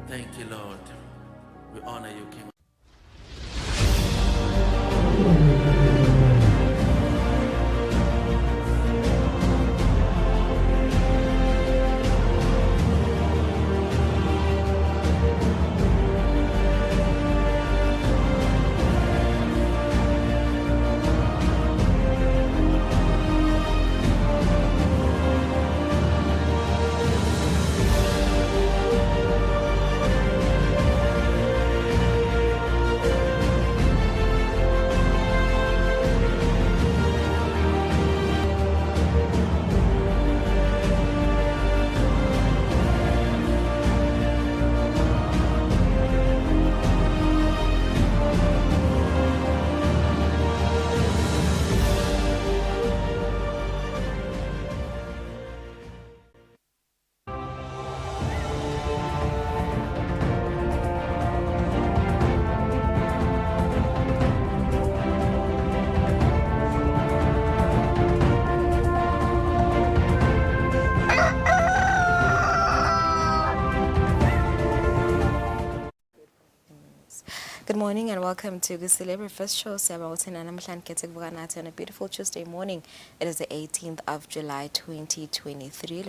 Thank you, Lord. We honor you, King. Good morning and welcome to Kusile Breakfast Show. On a beautiful Tuesday morning. It is the 18th of July 2023.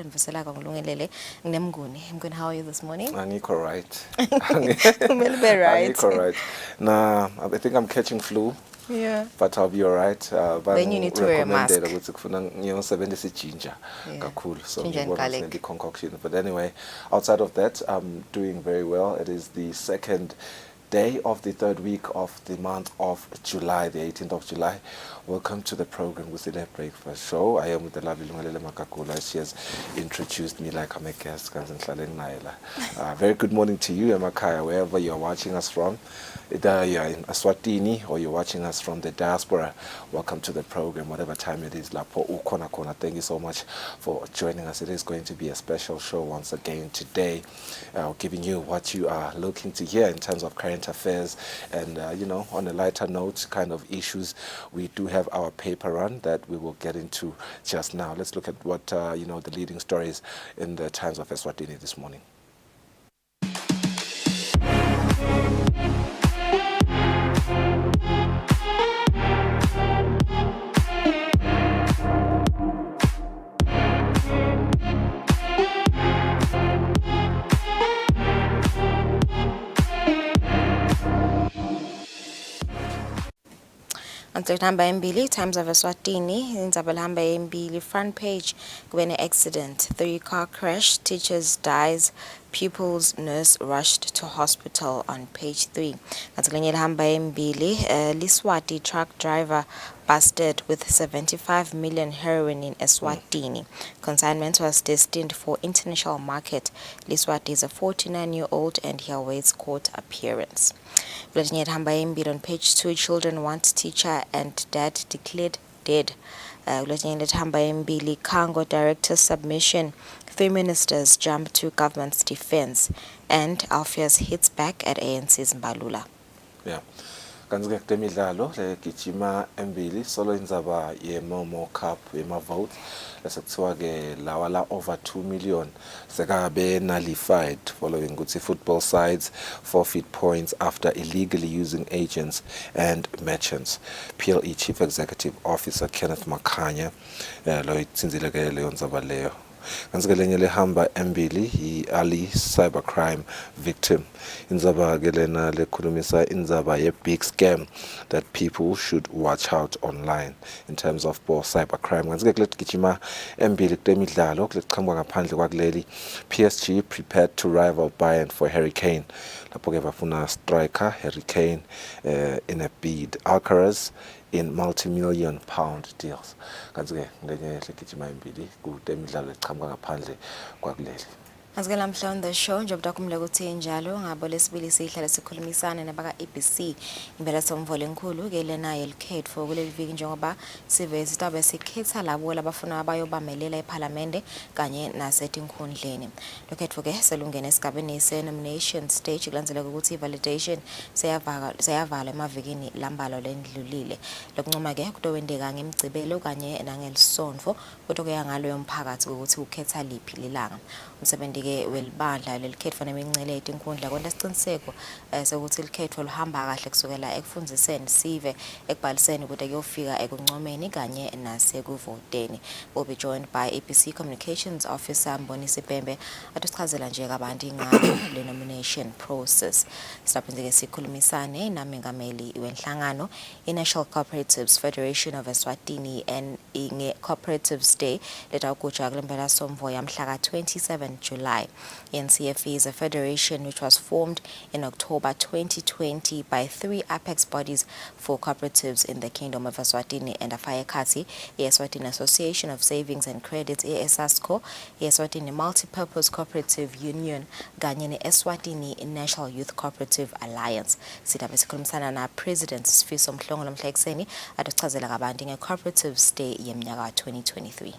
Mnguni, how are you this morning? Aniko, right? Right. Aniko, right. Nah, I think I'm catching flu. Yeah. But I'll be alright. Then you need to wear a mask. Ginger. Yeah. Cool. So Ginger and garlic. the concoction. But anyway, outside of that, I'm doing very well. It is the second day of the third week of the month of July, the 18th of July. Welcome to the program, Kusile Breakfast Show. I am with the lovely Lungalele Makakula. She has introduced me like I'm a guest. Very good morning to you, Emakaya, wherever you're watching us from. Either you're in Eswatini or you're watching us from the diaspora. Welcome to the program, whatever time it is. Thank you so much for joining us. It is going to be a special show once again today, giving you what you are looking to hear in terms of current affairs and, on a lighter note, kind of issues. We do have our paper run that we will get into just now. Let's look at what, the leading stories in the Times of Eswatini this morning. Number Mbili, Times of Eswatini, Nzabelhamba Mbili, front page, Gwene accident, 3-car crash, teachers dies, pupils nurse rushed to hospital on page 3. Hamba Mbili, Liswati truck driver busted with 75 million heroin in Eswatini. Consignment was destined for international market. Liswati is a 49-year-old and he awaits court appearance. On page 2, children want teacher and dad declared dead. Kango director's submission, 3 ministers jump to government's defense, and Alpheus hits back at ANC's Mbalula. Yeah. Kanzike kutemidlalo le gijima embili solo indzaba ye-Momo Cup yema-vote lesekuthiwa ke lawala over 2 million sekabe nullified following ukuthi football sides forfeit points after illegally using agents and merchants. PLE Chief Executive Officer Kenneth Makanya lo itsinzile ke leyo ndzaba leyo. Kanzikelenye lehamba embili i-Ali cybercrime victim. Indzaba ke lena lekhulumisa indzaba ye-big scam that people should watch out online in terms of both cybercrime. Kanzike kule gijima embili kutemidlalo kule qhamuka ngaphandle kwakuleli. PSG prepared to rival Bayern for Harry Kane. Lapho ke bafuna striker Harry Kane in a bid. Alcaraz in multi-million pound deals. Kanzike ngenye legijima embili kutemidlalo eqhamuka ngaphandle kwakuleli. Namhla on the show njengoba kumle kuthi njalo ngabo lesibili sihlale sikhulumisana nabaka ABC impela somvole enkulu ke lena yelkhet for kuleli viki njengoba siveze tabe sikhetha labo labafuna abayobamelela eParliament kanye nasetinkhundleni. Lokhetho ke selungene esigabeni se-nomination stage kulandzeleka ukuthi validation seyavala emavikini lambalo lendlulile. Lokuncoma ke kutowendeka ngemgcibelo kanye nangelisonto kodwa ke yangalo yomphakathi ukuthi ukhetha liphi lilanga. Umsebenzi umholi-ke welibandla lelikhetfwa nemincele yetinkundla kwenta siciniseko sokuthi ilikhetfo luhamba kahle kusukela ekufundiseni sive ekubhaliseni kude kuyofika ekuncomeni kanye nasekuvoteni. We'll be joined by APC Communications Officer Mbonisi Pembe atusichazela nje kabanti ngayo le nomination process. Silaphinde-ke sikhulumisane namengameli wenhlangano i-National Cooperatives Federation of Eswatini and Cooperatives Day letawugujwa kulempela somvo yamhlaka 27 July. NCFE is a federation which was formed in October 2020 by 3 apex bodies for cooperatives in the Kingdom of Eswatini and Afayekati, the Eswatini Association of Savings and Credits, ESASCO, the Eswatini Multipurpose Cooperative Union, kanye ne-Eswatini National Youth Cooperative Alliance. Sidabe sikhulumisana na President Sifiso Mhlongo lomhlekuseni atuchazela kabanti nge-Cooperatives Day yemnyaka 2023.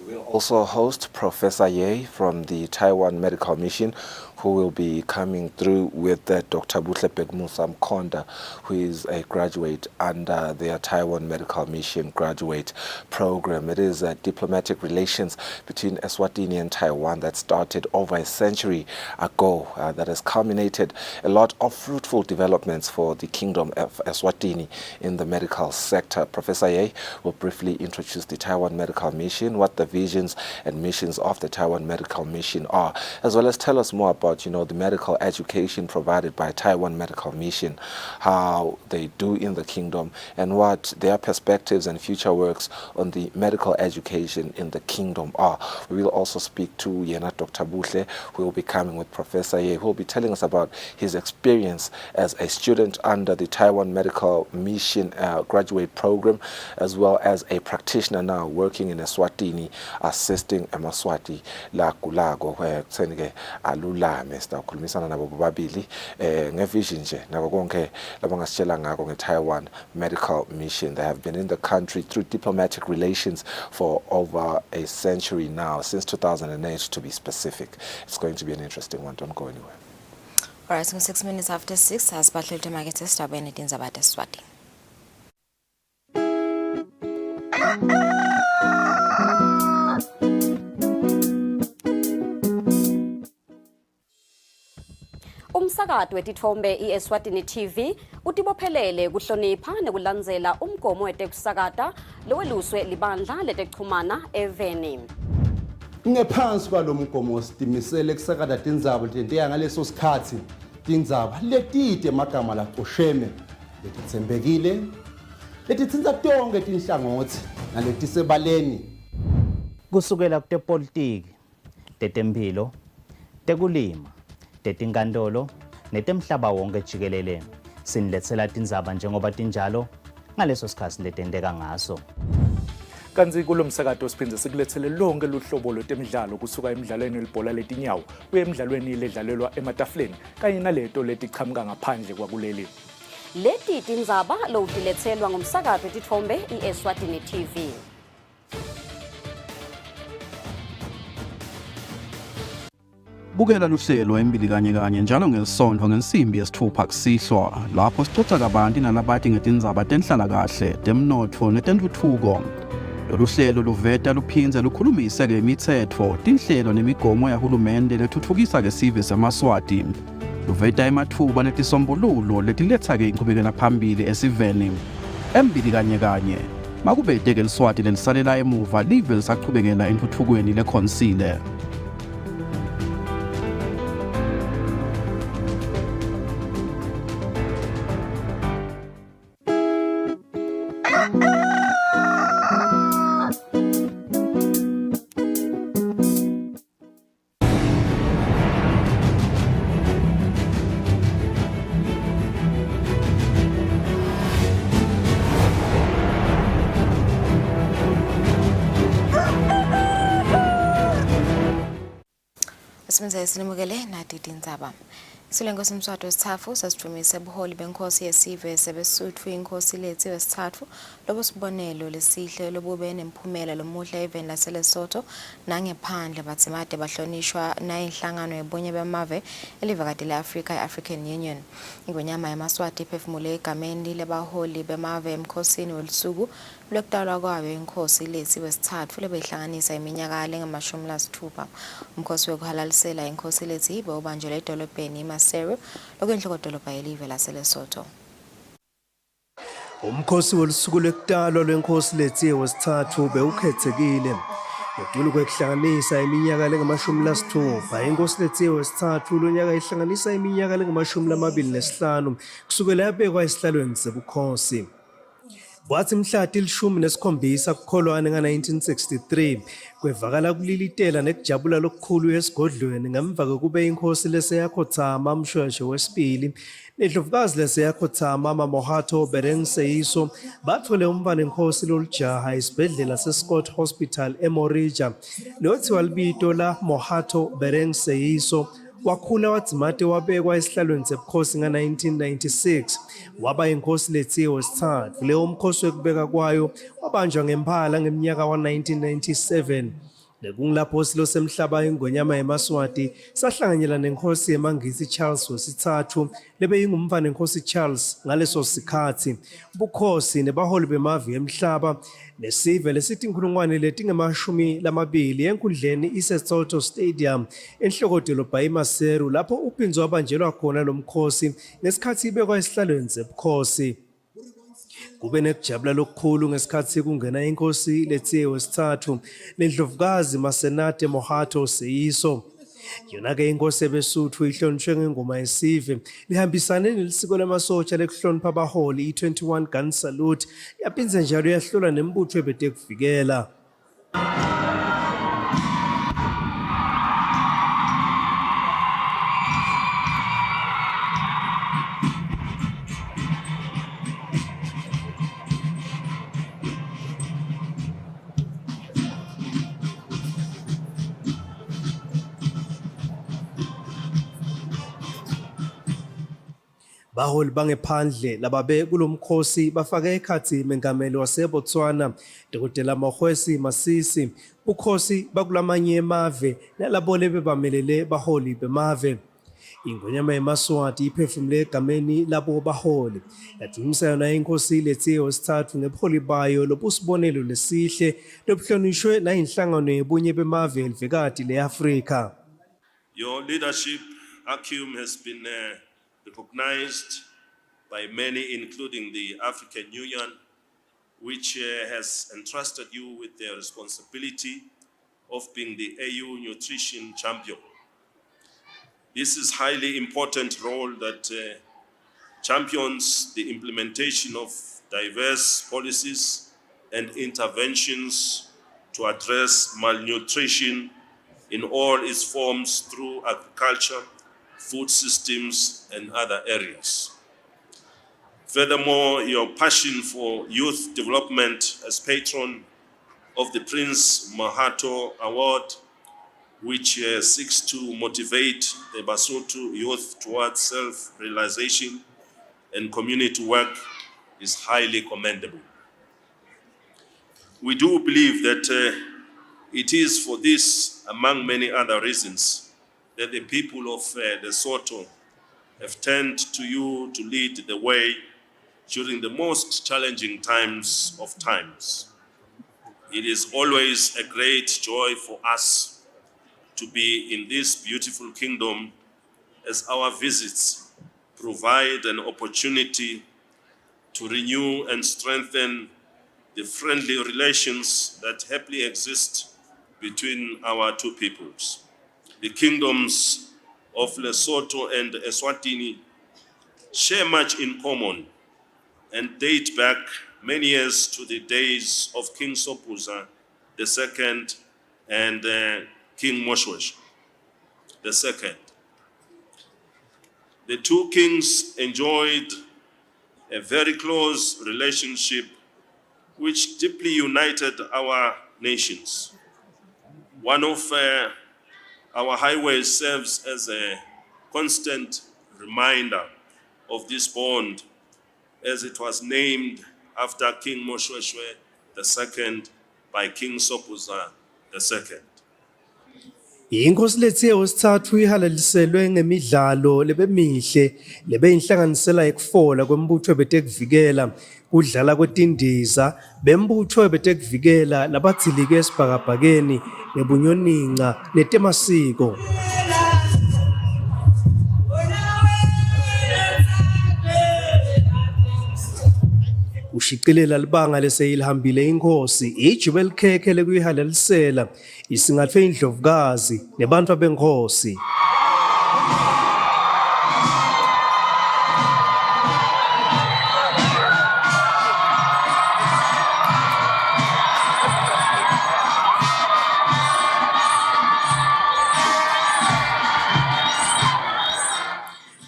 We will also host Professor Ye from the Taiwan Medical Mission, who will be coming through with Dr. Buhle Begmusa Mkonda, who is a graduate under their Taiwan Medical Mission graduate program. It is diplomatic relations between Eswatini and Taiwan that started over a century ago that has culminated a lot of fruitful developments for the Kingdom of Eswatini in the medical sector. Professor Ye will briefly introduce the Taiwan Medical Mission, what the visions and missions of the Taiwan Medical Mission are, as well as tell us more about the medical education provided by Taiwan Medical Mission, how they do in the kingdom, and what their perspectives and future works on the medical education in the kingdom are. We will also speak to Yena Dr. Buhle, who will be coming with Professor Ye, who will be telling us about his experience as a student under the Taiwan Medical Mission graduate program, as well as a practitioner now working in Eswatini, assisting Emaswati Lago where kutheni-ke alulame sitawukhulumisana nabo bobabili ngevision nje nako konke labangasitshela ngako nge-Taiwan Medical Mission. They have been in the country through diplomatic relations for over a century now, since 2008 to be specific. It's going to be an interesting one. Don't go anywhere. All right, so 6 minutes after 6 as battle to market start when it is about Eswatini. Umsakazo wetithombe iEswatini TV utibophelele kuhlonipha nekulandzela umgomo wetekusakata loweluswe libandla letekuchumana eVeni. Ngephansi kwalomgomo sitimisele kusakata tindzaba letentiya ngaleso sikhatsi, tindzaba letide magama lacosheme, letitsembekile, letitsinza tonke tinhlangothi naletisebaleni. Kusukela kutepolitiki, tetemphilo, tekulima, tetinkantolo netemhlaba wonke jikelele, siniletsela tindzaba njengoba tinjalo ngaleso sikhatsi letenteka ngaso. Kanzi kulomsakato siphindze sikulethele lonke luhlobo lwetemidlalo kusuka emidlalweni welibhola letinyawo kuye emidlalweni ledlalelwa ematafuleni kanye naleto letichamuka ngaphandle kwakuleli. Leti tindzaba lotiletselwa ngumsakazo wetithombe iEswatini TV. Bukela luhlelo embili kanye njalo ngelisonto ngensimbi yesithupha kusihlwa lapho sixoxa kabanti nalabati ngetindzaba tenhlalakahle, temnotfo netentfutfuko. Lolu hlelo luveta luphindze lukhulumise-ke imitsetfo, tinhlelo nemigomo yahulumende letfutfukisa-ke sive seMaswati. Luveta ematfuba netisombululo letiletsa-ke inchubekela phambili esiveni. Embili kanye makubete-ke liswati lelisalela emuva live lisachubekela entfutfukweni lekhonsile. Sinimukele nathi tindzaba Silenkosi Mswati wesithathu sasidumise ubuholi benkosi yesizwe sebeSuthu inkosi lethu wesithathu lobo sibonelo lesihle lobube nemphumela lomuhle eveni laseLesotho nangephandle bathimade bahlonishwa nayinhlangano yebunye bemave elivakati leAfrika iAfrican Union. Ingonyama yamaswati iphefumule egameni lebaholi bemave emkhosini welusuku lokutalwa kwayo inkosi lethu wesithathu lebeyihlanganisa iminyaka engu-60. Umkhosi wokuhalalisela inkosi lethu ibe ubanjelwe edolobheni Maseru lokwenhloko dolobha yelive laseLesotho. Umkhosi wolusuku lokutalwa lwenkosi lethu wesithathu bewukhethekile. Ngedulu kwekuhlanganisa iminyaka engu-60, inkosi lethu wesithathu lonyaka ihlanganisa iminyaka engu-25 kusukela yabekwa esihlalweni sebukhosi. Kwathi mhla ti-17 kuKholwane nga-1963 kwevakala kulilitela nekujabula lokukhulu esigodlweni ngemva kokube inkosi leseyakhothama Mshweshwe wesibili nedlovukazi leseyakhothama Mohato Bereng Seyiso bathole umbanenkosi lolujaha esibhedlela seScott Hospital eMorija lothiwa libito la Mohato Bereng Seyiso. Wakhula wadzimate wabekwa esihlalweni sebukhosi nga-1996 waba inkosi lethu wesithathu. Leyo mkhosi wekubeka kwayo wabanjwa ngemphala ngeminyaka wa-1997 nekungilapho silo semhlaba ingonyama yemaswati sahlanganyela nenkosi yemangisi Charles wesithathu lebeyingumva nenkosi Charles ngaleso sikhathi. Bukhosi nebaholi bemavi emhlaba nesive lesithi inkulungwane letingemashumi enkundleni iSesotho Stadium enhlokodolobha iMaseru lapho uphinzo wabanjelwa khona lo mkhosi ngesikhathi ibekwa esihlalweni sebukhosi. Kube nekujabula lokukhulu ngesikhathi kungena inkosi lethu wesithathu nendlovukazi Masenate Mohato Seyiso. Yona-ke inkosi yebeSuthu ihlonishwe ngengoma yesive lihambisane nelisiko lamasotsha lekuhlonipha abaholi i-21 gun salute yaphinze njalo yahlolwa nembutho ebedekuvikela. Baholi bangephandle lababe kulomkhosi bafake ekhathi mengameli waseBotswana Dr. Magwesi Masisi bukhosi bakulamanye emave nalabo lebebamelele baholi bemave. Ingonyama yemaswati iphefumule egameni labo baholi yadumisa yona inkosi lethu wesithathu ngebuholi bayo lobusibonelo lesihle lobuhlonishwe nayinhlangano yebunye bemave elivekati leAfrika. Your leadership acumen has been recognized by many, including the African Union, which has entrusted you with the responsibility of being the AU nutrition champion. This is a highly important role that champions the implementation of diverse policies and interventions to address malnutrition in all its forms through agriculture, food systems, and other areas. Furthermore, your passion for youth development as patron of the Prince Mahato Award, which seeks to motivate the Basotho youth towards self-realization and community work, is highly commendable. We do believe that it is for this, among many other reasons, that the people of Lesotho have turned to you to lead the way during the most challenging times of times. It is always a great joy for us to be in this beautiful kingdom, as our visits provide an opportunity to renew and strengthen the friendly relations that happily exist between our two peoples. The kingdoms of Lesotho and Eswatini share much in common and date back many years to the days of King Sobhuza II and King Moshoeshoe II. The two kings enjoyed a very close relationship which deeply united our nations. One of our highways serves as a constant reminder of this bond as it was named after King Moshoeshoe II by King Sobhuza II. Inkosi lethu wesithathu ihalaliselwe ngemidlalo lebemihle lebeyinhlanganisela ekufola kwembutho ebetekuvikela kudlala kwetindiza bembutho ebetekuvikela labathilike esibhakabhakeni nebunyoninca netemasiko. Ushiqilela libanga leseyilihambile inkosi ijuba elikhekhe lekuyihalalisela isingathwe indlovukazi nebantu abenkosi.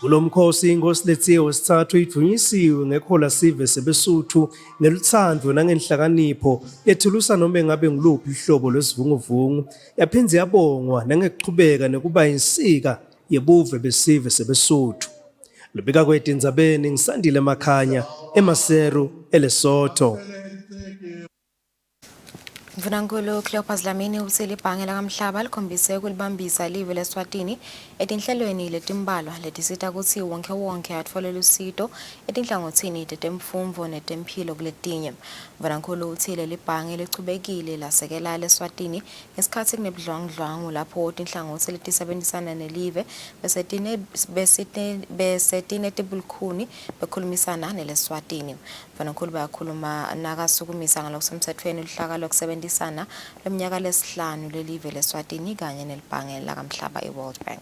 Kulomkhosi inkosi lethu wesithathu idunyisiwe ngekhola sive sebesuthu neluthando nangenhlakanipho yethulusa noma ngabe ngiluphi ihlobo lwesivunguvungu yaphindze yabongwa nangekuchubeka nekuba insika yebuve besive sebesuthu. Lubika kwetindzabeni ngisandile Makhanya eMaseru eLesotho. Mvunankulu Cleopas Dlamini uthi libhange lakamhlaba likhombise ukulibambisa live leSwatini etinhlelweni letimbalwa letisita kutsi wonke atfole lusito etinhlangothini tetemfumvo netemphilo kuletinye. Mvunankulu uthi libhange lichubekile lasekela leSwatini ngesikhathi kunebudlwangudlwangu lapho tinhlangothi letisebenzisana nelive besetine tibulukhuni bekhulumisana neleSwatini. Mvunankulu bayakhuluma nakasukumisa ngalokusemthethweni luhlaka lokusebenzisa sana leminyaka lesihlanu lelive leSwatini kanye nelibhange lakamhlaba eWorld Bank.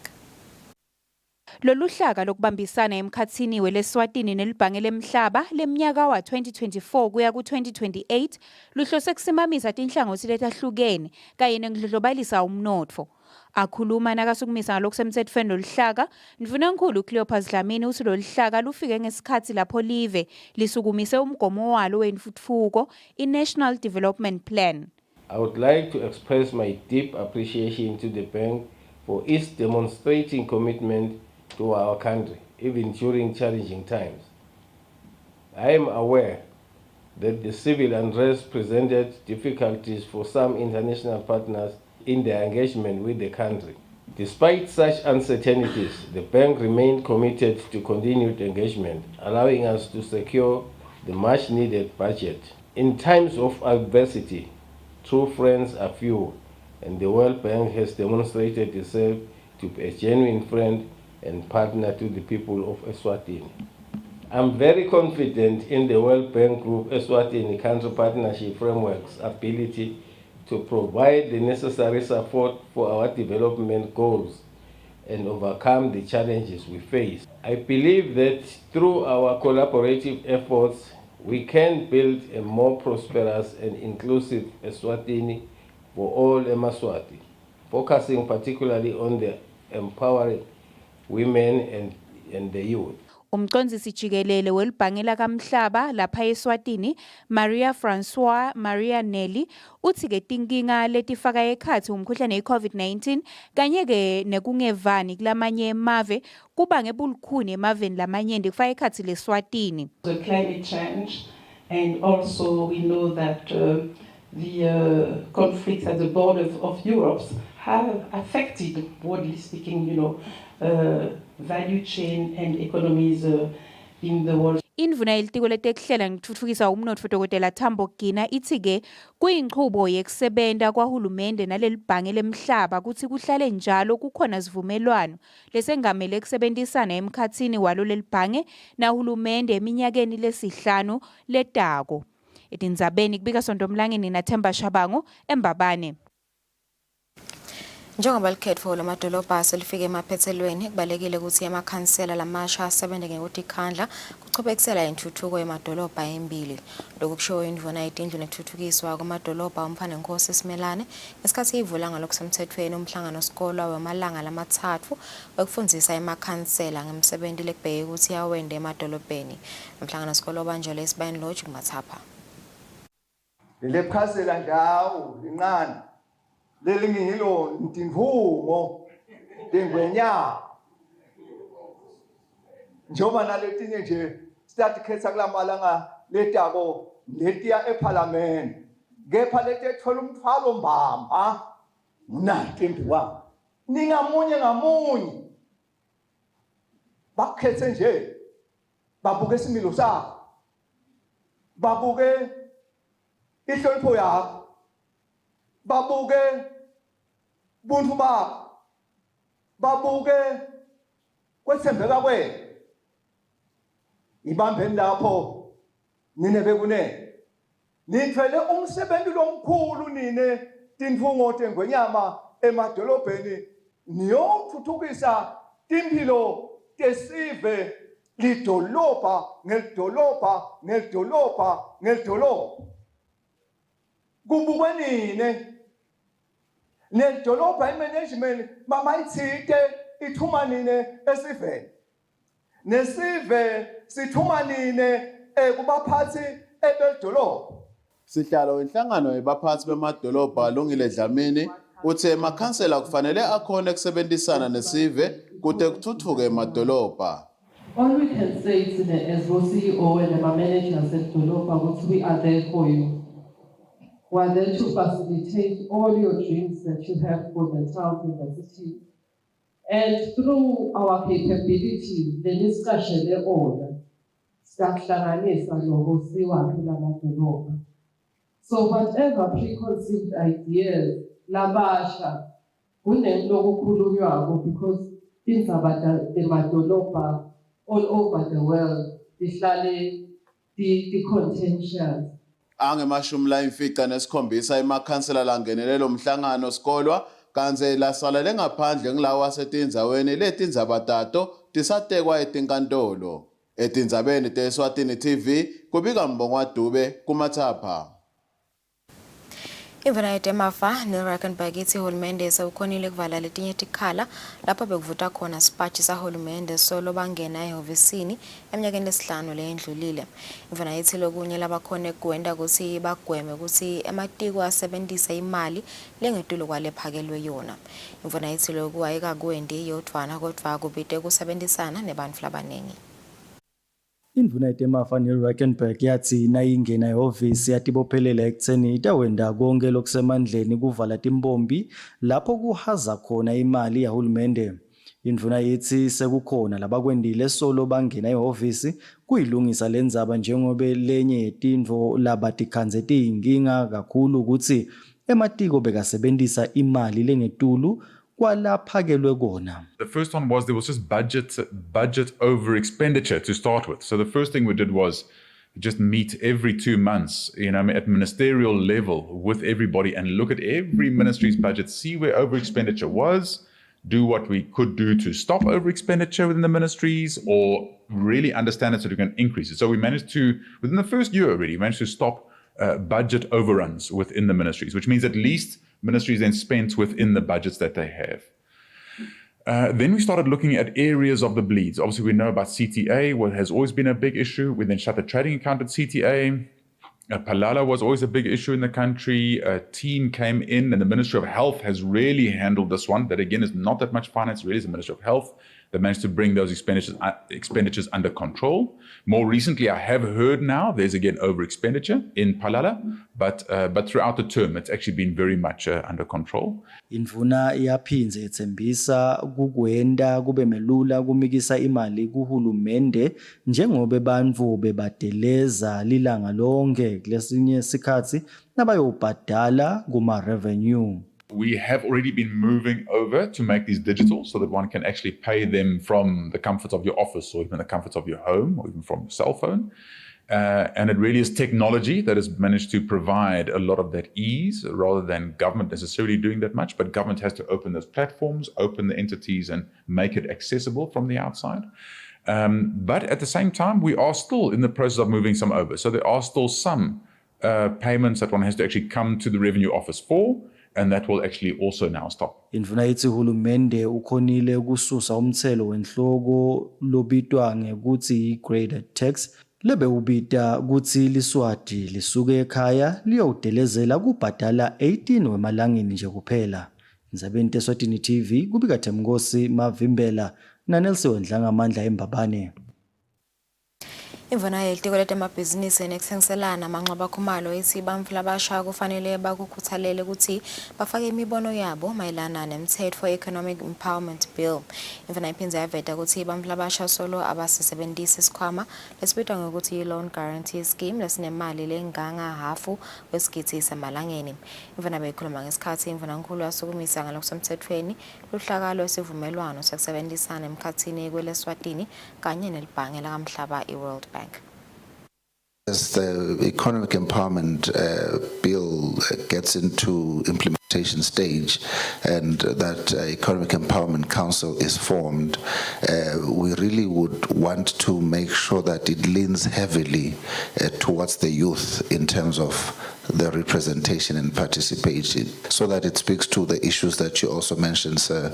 Lolu hlaka lokubambisana emkhathini weleswatini nelibhange lemhlaba leminyaka wa 2024 kuya ku2028 luhlose kusimamisa tinhlangothi letahlukene kanye nokudlobalisa umnotfo. Akhuluma nakasukumisa ngalokusemthethweni loluhlaka, Mvunankulu Cleopas Dlamini uthi lolu hlaka lufike ngesikhathi lapho live lisukumise umgomo walo wentuthuko i-National Development Plan. I would like to express my deep appreciation to the bank for its demonstrating commitment to our country, even during challenging times. I am aware that the civil unrest presented difficulties for some international partners in their engagement with the country. Despite such uncertainties, the bank remained committed to continued engagement, allowing us to secure the much-needed budget. In times of adversity, true friends are few, and the World Bank has demonstrated itself to be a genuine friend and partner to the people of Eswatini. I'm very confident in the World Bank Group Eswatini Country Partnership Framework's ability to provide the necessary support for our development goals and overcome the challenges we face. I believe that through our collaborative efforts, we can build a more prosperous and inclusive Eswatini for all Emaswati, focusing particularly on the empowering women and the youth. Umcondzisi jikelele welibhange lakamhlaba lapha eSwatini, Maria Francois Maria Nelly, uthi ke tinkinga letifaka ekhatsi umkhuhlane i-COVID-19 kanye ke nekungevani kulamanye emave kubange bulukhuni emaveni lamanyenti kufaka ekhatsi leSwatini. The climate change, and also we know that the conflicts at the border of Europe have affected, broadly speaking, value chain and economies in the world. Indvuna yelitiko letekuhlela ngekutfutfukisa umnotfo Dr. Tambo Gina ithi ke kuyinqubo yekusebenta kwahulumende nalelibhange lemhlaba kutsi kuhlale njalo kukhona sivumelwano lesengamele kusebenzisana emkhatsini walo lelibhange nahulumende eminyakeni lesihlanu letako. Etindzabeni kubika Sondomlangeni naThemba Shabango eMbabane. Njengoba likhetfo lamadolobha selifike emaphethelweni kubalekile ukuthi amakhansela lamasha asebenze ngokukhandla kuchubekisela intuthuko yemadolobha embili. Lokhu kusho indvuna yetindlu nethuthukiswa kwamadolobha umphane Nkosi Simelane ngesikhathi ivula ngalokusemthethweni umhlangano sikolo wamalanga lamathathu wekufundzisa emakhansela ngemsebenzi lekubheke ukuthi awende emadolobheni. Umhlangano sikolo obanjelwe eSibani Lodge kuMathapha. Lekhazela ndawo lincane lelingilo intimvumo lengwenya njoba naletinye nje start khetha kulamalanga letako letiya eParliament kepha lethethola umthwalo mbamba unanti embiwa ningamunye ngamunye bakhethe nje babuke isimilo sakho babuke ihlonipho yakho babuke buntu bakho babuke kwethembeka kwenu ibambeni lapho nine bekune nithwele umsebenzi lomkhulu nine tinfungo tengwenyama emadolobheni niyothuthukisa timpilo tesive lidolobha ngelidolobha ngelidolobha ngelidolobha kubukwe nine nedolobha imanagement mamayithinte ithuma nine esiveni nesive sithuma nine kubaphathi ebedolobha. Sihlalo inhlangano yabaphathi bemadolobha alungile Dlamini uthe amakhansela kufanele akhona ukusebenzisana nesive kude kuthuthuke emadolobha. All we can say to the CEO and the managers at Dolopa, we are there for you. We are there to facilitate all your dreams that you have for the town and the city. And through our capabilities, the discussion they all, so whatever preconceived ideas, labasha, because things about the Madolopa all over the world, the contentious. Angemashumi layimfica nesikhombisa emakhansela langenelelo umhlangano sikolwa kanze lasalele ngaphandle ngilawo asetindzaweni letindzabatato tisatekwa etinkantolo. Etindzabeni te-Eswatini TV kubika Mbongwa Dube kumathapha. Imvula yetemafa neRackenberg ithi uhulumende sewukhonile kuvala letinye tikhala lapho bekuvuta khona sipachi sahulumende solo bangena ehhovisini eminyakeni lesihlanu leyendlulile. Imvula ithi lokunye labakhona kuwenda ukuthi bagweme ukuthi ematiko asebenzisa imali lengetulo kwalephakelwe yona. Imvula ithi lokhu ayikakwendi yodwana kodwa kubide kusebenzisana nebantfu labanengi. Indvuna yetemafa neRackenberg yathi nayingena ehhovisi yatibophelela ekutheni itawenda konke lokusemandleni kuvala timbombi lapho kuhaza khona imali yahulumende. Indvuna yithi sekukhona labakwendile solo bangena ehhovisi kuyilungisa lendzaba njengobe lenye yetindvo labatikhanze tiyinkinga kakhulu ukuthi ematiko bekasebenzisa imali lengetulu. The first one was there was just budget over expenditure to start with. So the first thing we did was just meet every 2 months, at ministerial level with everybody and look at every ministry's budget, see where over expenditure was, do what we could do to stop over expenditure within the ministries or really understand it so we can increase it. So we managed to, within the first year already, managed to stop budget overruns within the ministries, which means at least ministries then spent within the budgets that they have. Then we started looking at areas of the bleeds. Obviously, we know about CTA, what has always been a big issue. We then shut the trading account at CTA. Palala was always a big issue in the country. A team came in, and the Ministry of Health has really handled this one. That again is not that much finance, really is the Ministry of Health. They managed to bring those expenditures under control. More recently, I have heard now there's again over expenditure in Palala, but throughout the term, it's actually been very much under control. Indvuna yaphinze ethembisa kukwenda kube melula kumikisa imali kuhulumende njengobe bantfu bebadeleza lilanga lonke kulesinye sikhatsi nabayobhadala kuma revenue. We have already been moving over to make these digital so that one can actually pay them from the comfort of your office or even the comfort of your home or even from your cell phone. And it really is technology that has managed to provide a lot of that ease rather than government necessarily doing that much. But government has to open those platforms, open the entities and make it accessible from the outside. But at the same time, we are still in the process of moving some over. So there are still some payments that one has to actually come to the revenue office for. And that will actually also now stop. Indvuna yithi hulumende ukhonile ukususa umthelo wenhloko lobitwa ngekuthi i-graded tax lebe ubita kuthi liswati lisuke ekhaya liyowudelezela kubhadala 18 wemalangeni nje kuphela. Ndzabeni te-Eswatini TV kubika Themnkosi Mavimbela naNelson Dlangamandla eMbabane. Imvana yelitiko letemabhizinisi nekuthengiselana amanxeba khumalo ithi bantfu labasha kufanele bakukhuthalele ukuthi bafake imibono yabo mayelana nemthetho economic empowerment bill. Imvana iphindze yaveta ukuthi bantfu labasha solo abasisebentisi isikhwama lesibitwa ngokuthi loan guarantee scheme lesinemali lenganga hafu wesigidi semalangeni. Imvana beyikhuluma ngesikhathi imvunankulu yasukumisa ngalokusemthethweni luhlaka lwesivumelwano sekusebenzisana emkhathini kweleswatini kanye nelibhange lakamhlaba iWorld Bank. As the economic empowerment bill gets into implementation stage and that economic empowerment council is formed, we really would want to make sure that it leans heavily towards the youth in terms of the representation and participation, so that it speaks to the issues that you also mentioned, sir,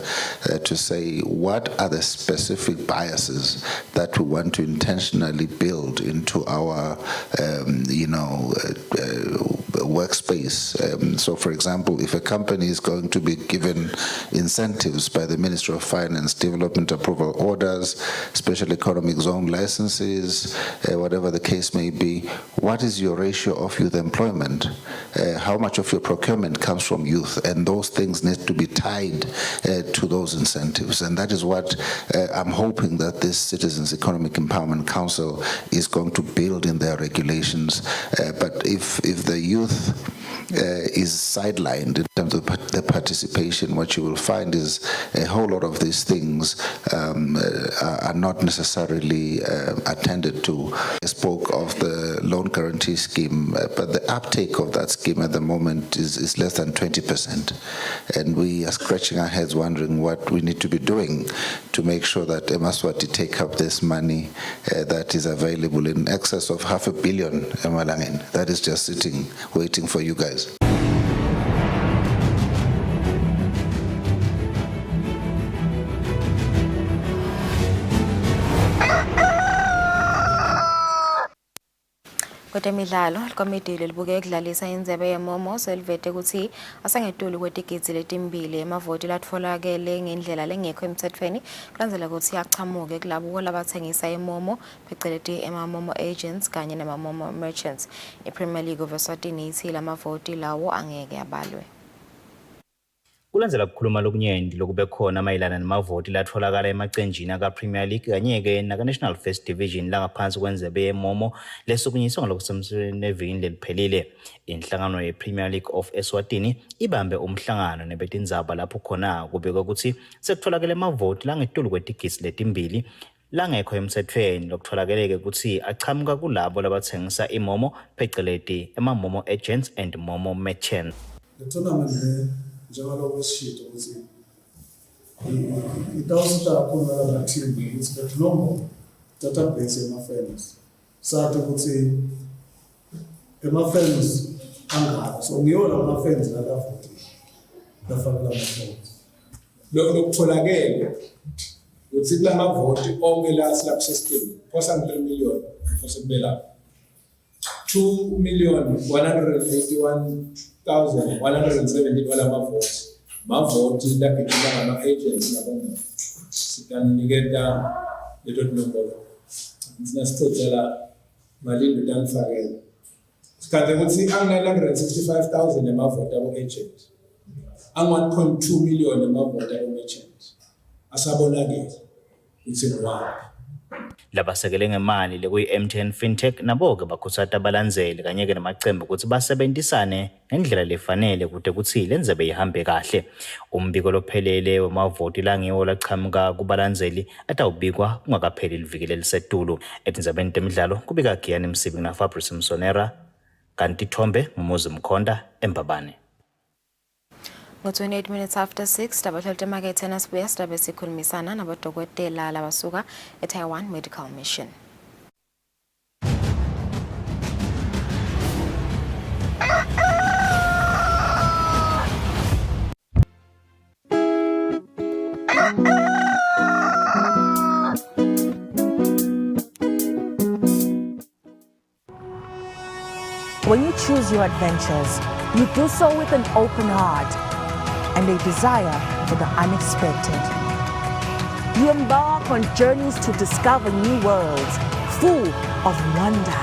to say what are the specific biases that we want to intentionally build into our workspace. So, for example, if a company is going to be given incentives by the Ministry of Finance, development approval orders, special economic zone licenses, whatever the case may be, what is your ratio of youth employment? How much of your procurement comes from youth? And those things need to be tied to those incentives. And that is what I'm hoping that this Citizens Economic Empowerment Council is going to build in their regulations. But if the youth is sidelined in terms of the participation, what you will find is a whole lot of these things are not necessarily attended to. I spoke of the loan guarantee scheme, but the uptake of that scheme at the moment is less than 20%. And we are scratching our heads wondering what we need to be doing to make sure that Eswatini take up this money that is available in excess of $500 million that is just sitting, waiting for you guys. Kwemidlalo, ikomidi libuke ukudlalisa indzebe yemomo selivete ukuthi asangetuli kwetigidzi letimbili emavoti latfolakele ngendlela lengekho emthethweni kulandzela ukuthi achamuke kulabo labathengisa imomo pheceleti emamomo agents kanye nemamomo merchants. I-Premier League of Eswatini ithi lamavoti lawo angeke abalwe. Kulandzela kukhuluma lokunyenti lokube khona mayelana namavoti latfolakala emacenjini aka-Premier League kanye-ke naka-National First Division langaphansi kwenzebe yemomo lesukunyiswa ngalokusemthethweni evikini leliphelile. Inhlangano ye-Premier League of Eswatini ibambe umhlangano nebetindzaba lapho khona kubekwe ukuthi sekutholakele amavoti langetulu kwetigidzi letimbili langekho emthethweni lokutholakele ukuthi achamuka kulabo labathengisa imomo pheceleti emamomo agents and momo merchants. The tournament njalo kwesishito ukuthi itawusita kakhulu lama-team ukuthi bekulongo database ema-fans sathi ukuthi ema-fans angaka so ngiyona ama-fans lakavoti lafakela ama-fans lokutholakele ukuthi kula mavoti onke la silapho sesitini phosa 3 million phosa kubela 2,181,170 wala mavoti lakhethelwa ngama-agents nabona sikaniketa leto tinombolo sinasithothela malini tanifakela sikhathi ukuthi angina-165,000 emavoti abo-agent angu-1.2 million emavoti abo-merchant asabonakele ukuthi ngwaphi. Labasekele ngemali lekuyi-MTN Fintech nabo-ke bakhuthata abalandzeli kanye-ke namacembu ukuthi basebentisane ngendlela lefanele kude kuthi le ndzebe ihambe kahle. Umbiko lophelele wamavoti langiwo lachamuka kubalandzeli atawubikwa kungakapheli liviki lelisetulu. Etindzabeni temidlalo kubika Giyani Msibi na Fabrice Msonera kanti Thombe Mumuzi Mkhonda eMbabane. 28 minutes after 6 dabahlelete emakethe nasibuya sidabe sikhulumisana nabodokotela labasuka eTaiwan Medical Mission. When you choose your adventures, you do so with an open heart and a desire for the unexpected. You embark on journeys to discover new worlds, full of wonder.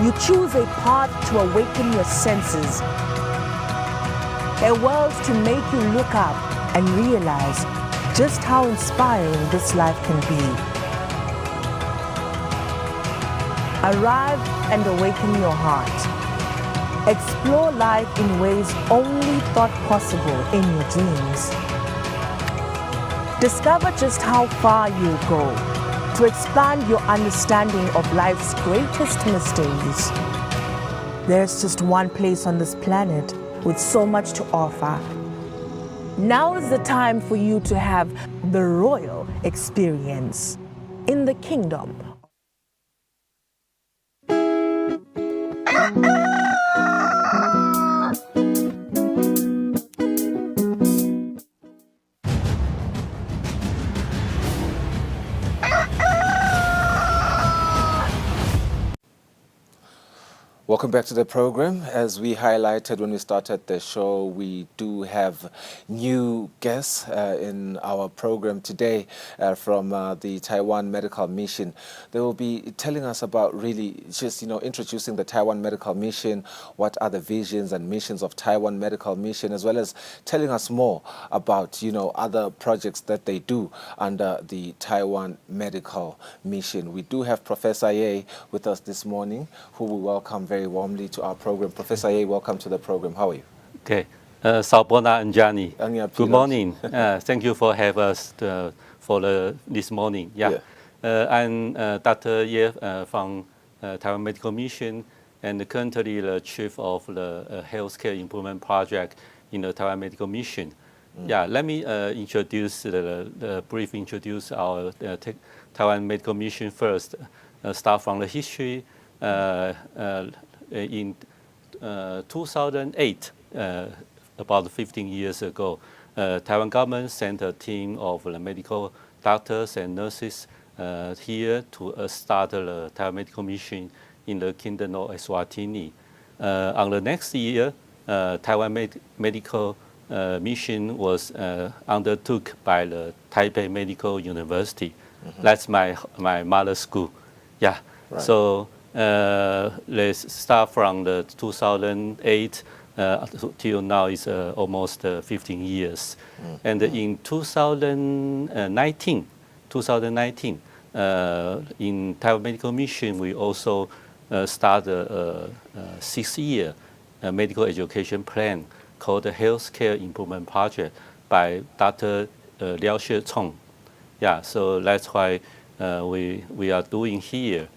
You choose a path to awaken your senses, a world to make you look up and realize just how inspiring this life can be. Arrive and awaken your heart. Explore life in ways only thought possible in your dreams. Discover just how far you'll go to expand your understanding of life's greatest mysteries. There's just one place on this planet with so much to offer. Now is the time for you to have the royal experience in the kingdom. Welcome back to the program. As we highlighted when we started the show, we do have new guests in our program today from the Taiwan Medical Mission. They will be telling us about really just, introducing the Taiwan Medical Mission, what are the visions and missions of Taiwan Medical Mission, as well as telling us more about, other projects that they do under the Taiwan Medical Mission. We do have Professor Ye with us this morning, who we welcome very warmly to our program. Professor Ye, welcome to the program. How are you? Okay. Saubona and Johnny. Good morning. Thank you for having us this morning. I'm Dr. Ye from Taiwan Medical Mission and currently the chief of the Healthcare Improvement Project in the Taiwan Medical Mission. Let me introduce our Taiwan Medical Mission first. Start from the history. In 2008, about 15 years ago, Taiwan government sent a team of medical doctors and nurses here to start the Taiwan Medical Mission in the Kingdom of Eswatini. On the next year, Taiwan Medical Mission was undertook by the Taipei Medical University. That's my mother school. So let's start from the 2008 till now is almost 15 years. And in 2019, in Taiwan Medical Mission, we also started a 6-year medical education plan called the Healthcare Improvement Project by Dr. Liao Xue-Chong. So that's why we are doing here.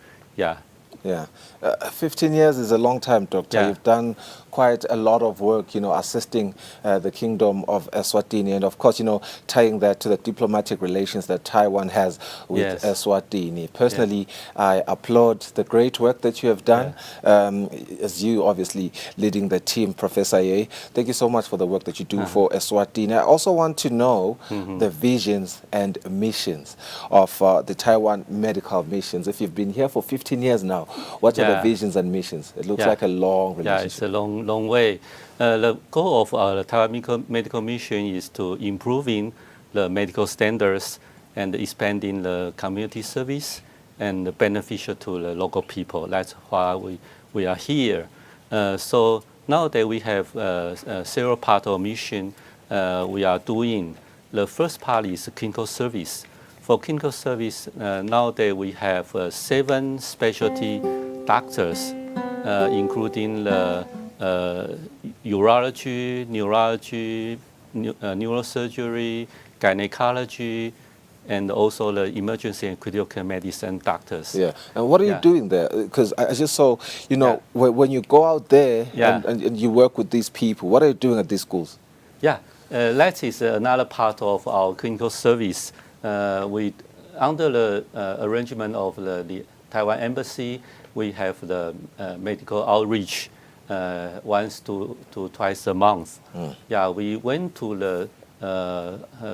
15 years is a long time, Doctor. You've done quite a lot of work, assisting the Kingdom of Eswatini, and of course, tying that to the diplomatic relations that Taiwan has with Eswatini. Personally, I applaud the great work that you have done, as you obviously leading the team, Professor Ye. Thank you so much for the work that you do for Eswatini. I also want to know the visions and missions of the Taiwan Medical Missions. If you've been here for 15 years now, what are the visions and missions? It looks like a long relationship. It's a long way. The goal of the Taiwan Medical Mission is to improving the medical standards and expanding the community service and beneficial to the local people. That's why we are here. So now that we have several parts of mission we are doing. The first part is clinical service. For clinical service, now that we have 7 specialty doctors, including the urology, neurology, neurosurgery, gynecology, and also the emergency and critical care medicine doctors. And what are you doing there? Because I just saw, when you go out there and you work with these people, what are you doing at these schools? That is another part of our clinical service. Under the arrangement of the Taiwan Embassy, we have the medical outreach once to twice a month. We went to the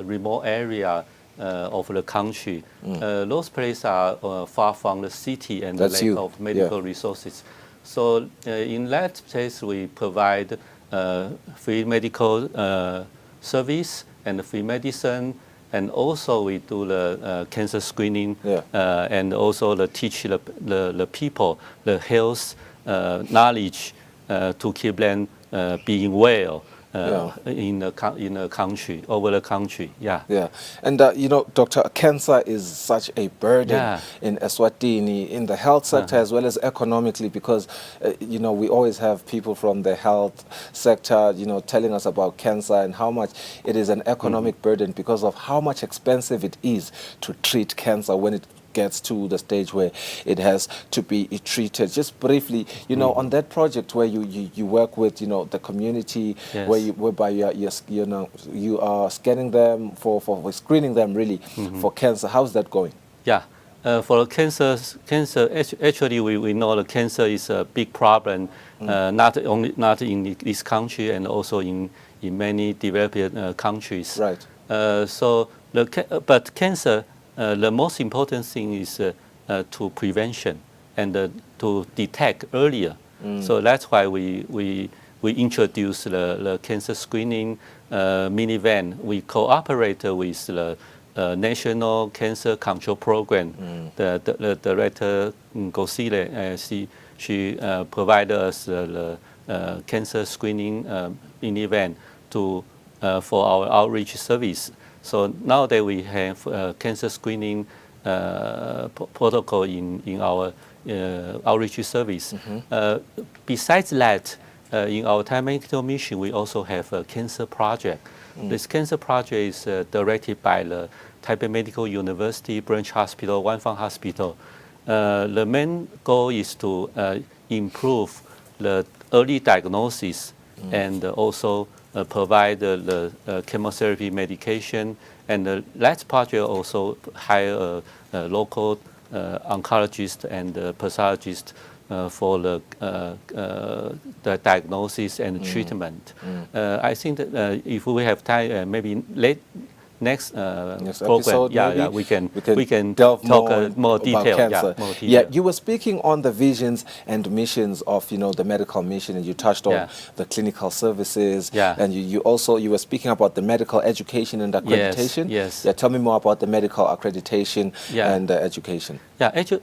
remote area of the country. Those places are far from the city and the lack of medical resources. So in that place, we provide free medical service and free medicine and also we do the cancer screening, and also teach the people the health knowledge to keep them being well in the country, over the country. And you know, Doctor, cancer is such a burden in Eswatini, in the health sector as well as economically, because you know, we always have people from the health sector, you know, telling us about cancer and how much it is an economic burden because of how much expensive it is to treat cancer when it gets to the stage where it has to be treated. Just briefly, you know, on that project where you work with, you know, the community, whereby you are scanning them for screening them really for cancer. How's that going? For cancer, actually we know the cancer is a big problem, not in this country and also in many developed countries. Right. But cancer, the most important thing is to prevention and to detect earlier. So that's why we introduce the cancer screening minivan. We cooperate with the National Cancer Control Program. The director Kusile, she provided us the cancer screening minivan for our outreach service. So now that we have cancer screening protocol in our outreach service. Besides that, in our Thai Medical Mission, we also have a cancer project. This cancer project is directed by the Taipei Medical University Branch Hospital, Wanfang Hospital. The main goal is to improve the early diagnosis and also provide the chemotherapy medication. And that project also hire a local oncologist and pathologist for the diagnosis and treatment. I think that if we have time, maybe next program, episode, we can delve talk more detail. Cancer. You were speaking on the visions and missions of, you know, the medical mission, and you touched on the clinical services, and you were speaking about the medical education and accreditation. Tell me more about the medical accreditation and education.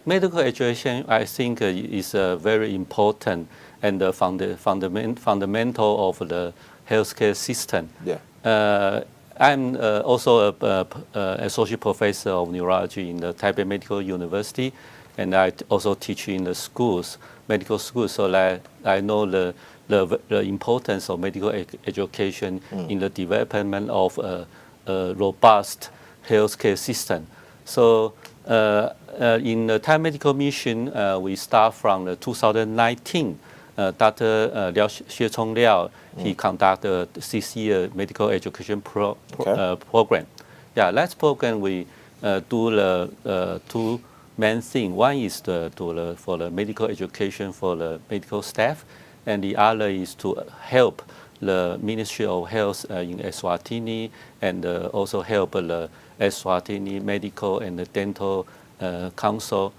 Medical education, I think, is very important and fundamental of the healthcare system. I'm also an associate professor of neurology in the Taipei Medical University, and I also teach in the schools, medical schools, so that I know the importance of medical education in the development of a robust healthcare system. So in the Thai Medical Mission, we start from 2019. Dr. Xie Liao, he conducted the 6-year medical education program. That program we do the two main things. One is for the medical education for the medical staff, and the other is to help the Ministry of Health in Eswatini and also help the Eswatini Medical and Dental Council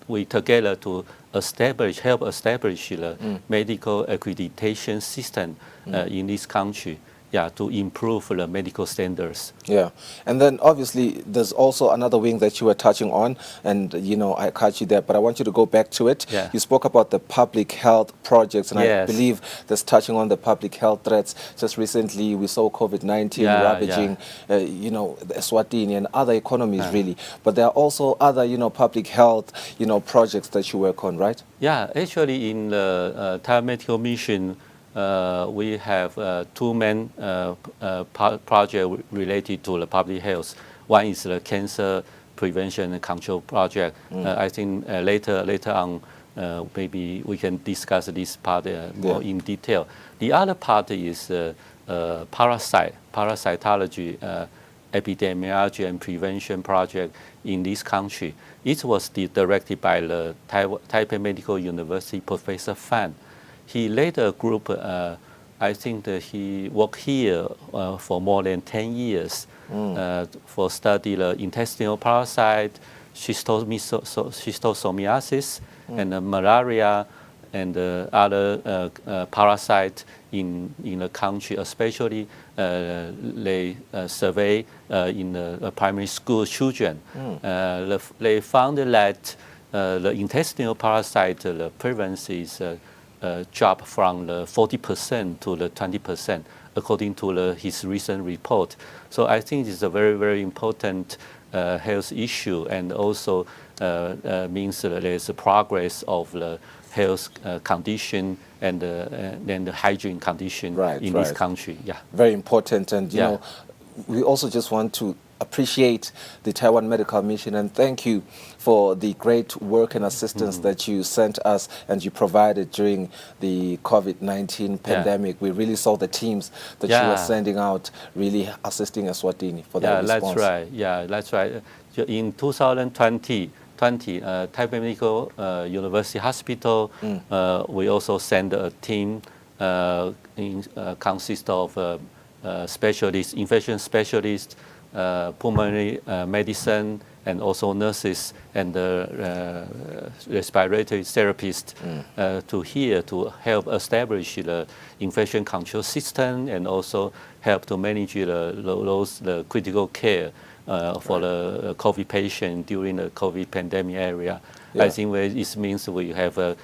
we together to help establish the medical accreditation system in this country, to improve the medical standards. And then obviously there's also another wing that you were touching on, and you know, I caught you there, but I want you to go back to it. You spoke about the public health projects, and I believe that's touching on the public health threats. Just recently we saw COVID-19 ravaging you know, Eswatini and other economies really, but there are also other, you know, public health, you know, projects that you work on, right? Actually in the Thai Medical Mission, we have two main projects related to the public health. One is the cancer prevention and control project. I think later on, maybe we can discuss this part more in detail. The other part is parasitology, epidemiology and prevention project in this country. It was directed by the Taipei Medical University Professor Fan. He led a group, I think that he worked here for more than 10 years for study the intestinal parasite, schistosomiasis, and malaria, and other parasites in the country, especially they survey in the primary school children. They found that the intestinal parasite, the prevalence is dropped from the 40% to the 20%, according to his recent report. So I think it's a very, very important health issue, and also means that there's a progress of the health condition and the hygiene condition in this country. Yeah, very important. And you know, we also just want to appreciate the Taiwan Medical Mission and thank you for the great work and assistance that you sent us and you provided during the COVID-19 pandemic. We really saw the teams that you were sending out really assisting Eswatini for that response. That's right. Yeah, that's right. In 2020, Taipei Medical University Hospital, we also sent a team consist of specialists, infection specialists, pulmonary medicine, and also nurses and respiratory therapists to help establish the infection control system and also help to manage the critical care for the COVID patient during the COVID pandemic area. I think it means we have a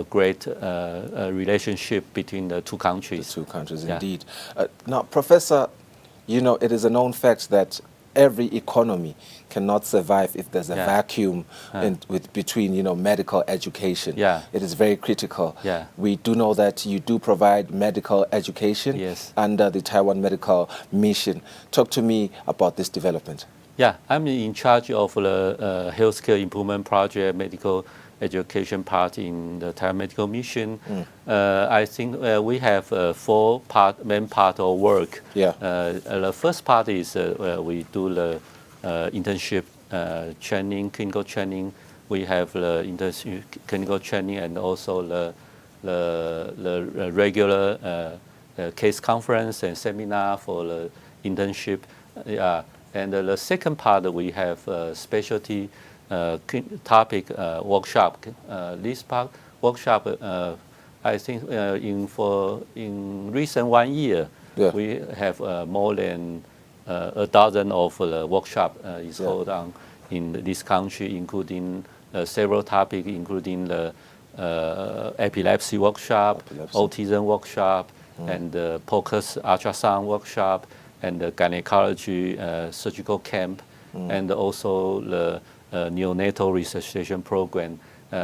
great relationship between the two countries. The two countries, indeed. Now, Professor, you know, it is a known fact that every economy cannot survive if there's a vacuum between, you know, medical education. It is very critical. We do know that you do provide medical education under the Taiwan Medical Mission. Talk to me about this development. Yeah, I'm in charge of the healthcare improvement project, medical education part in the Taiwan Medical Mission. I think we have four main part of work. The first part is we do the internship training, clinical training. We have the internship clinical training and also the regular case conference and seminar for the internship. And the second part we have specialty topic workshop. This part workshop, I think in recent 1 year, we have more than a dozen of workshop is held on in this country, including several topics, including the epilepsy workshop, autism workshop, and the POCUS ultrasound workshop, and the gynecology surgical camp, and also the neonatal resuscitation program.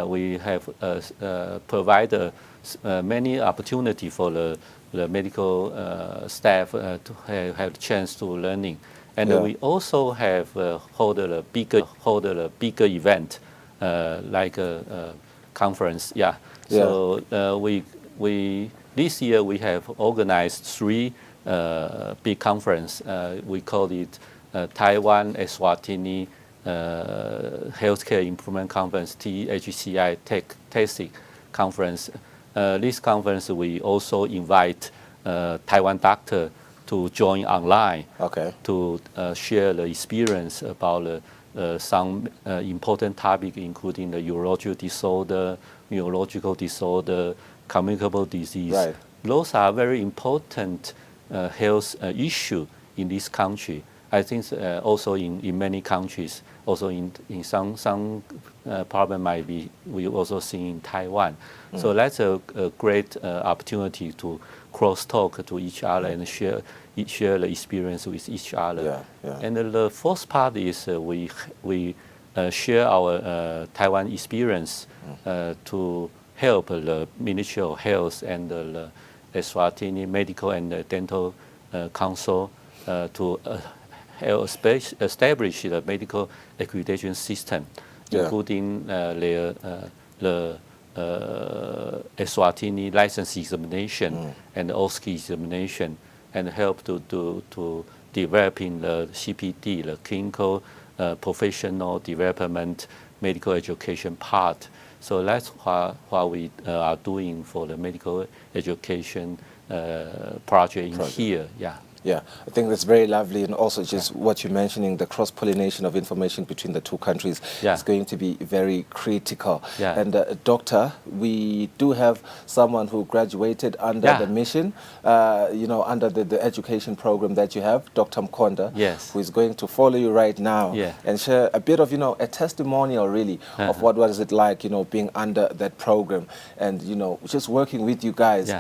We have provided many opportunities for the medical staff to have chance to learning. And we also have hold a bigger event like a conference. So we this year we have organized 3 big conference. We call it Taiwan Eswatini Healthcare Improvement Conference, THCI TESIC Conference. This conference we also invite Taiwan doctor to join online to share the experience about some important topic, including the urological disorder, neurological disorder, communicable disease. Those are very important health issue in this country. I think also in many countries, also in some problem might be we also see in Taiwan. So that's a great opportunity to cross talk to each other and share the experience with each other. And the fourth part is we share our Taiwan experience to help the Ministry of Health and the Eswatini Medical and Dental Council to establish the medical accreditation system, including the Eswatini license examination and the OSCE examination, and help to developing the CPD, the clinical professional development medical education part. So that's what we are doing for the medical education project in here. Yeah, I think that's very lovely, and also just what you're mentioning, the cross-pollination of information between the two countries is going to be very critical. Yeah. And Doctor, we do have someone who graduated under the mission, under the education program that you have, Dr. Mkonda, who is going to follow you right now and share a bit of, a testimonial really of what is it like, being under that program and, just working with you guys.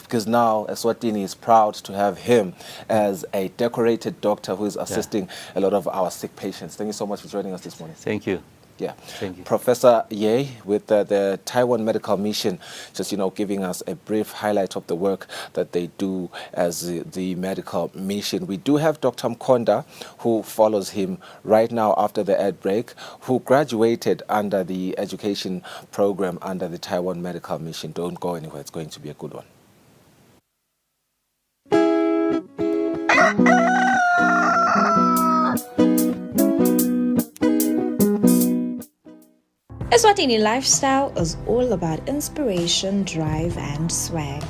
Because now Eswatini is proud to have him as a decorated doctor who is assisting a lot of our sick patients. Thank you so much for joining us this morning. Thank you. Yeah. Thank you. Professor Ye with the Taiwan Medical Mission, just, giving us a brief highlight of the work that they do as the medical mission. We do have Dr. Mkonda, who follows him right now after the ad break, who graduated under the education program under the Taiwan Medical Mission. Don't go anywhere. It's going to be a good one. Eswatini Lifestyle is all about inspiration, drive, and swag.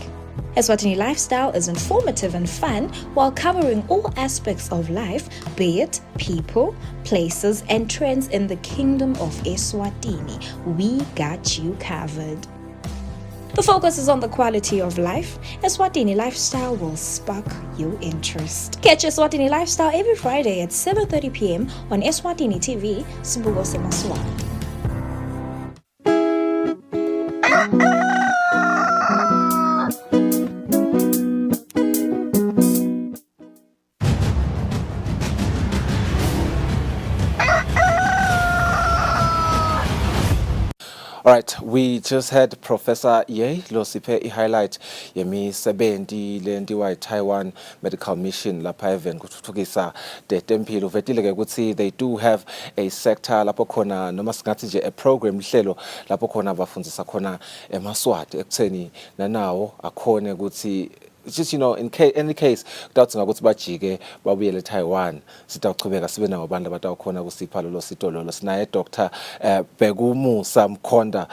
Eswatini Lifestyle is informative and fun while covering all aspects of life, be it people, places, and trends in the kingdom of Eswatini. We got you covered. The focus is on the quality of life. Eswatini Lifestyle will spark your interest. Catch Eswatini Lifestyle every Friday at 7:30 p.m. on Eswatini TV, Sibugo Semaswati. All right, we just had Professor Ye Losipe highlight yemi sebendi lendiwa Taiwan Medical Mission lapha even kuthuthukisa detempilo vetile ke ukuthi they do have a sector lapho khona noma singathi nje a program hlelo lapho khona bafundisa khona emaswati ekutheni nanawo akhone ukuthi just in any case kudawuthi ngakuthi bajike babuyele eTaiwan sitawuchubeka sibe nabo abantu abatawukhona kusipha lolo sito lolo sinaye Dr. Begumusa Mkonda,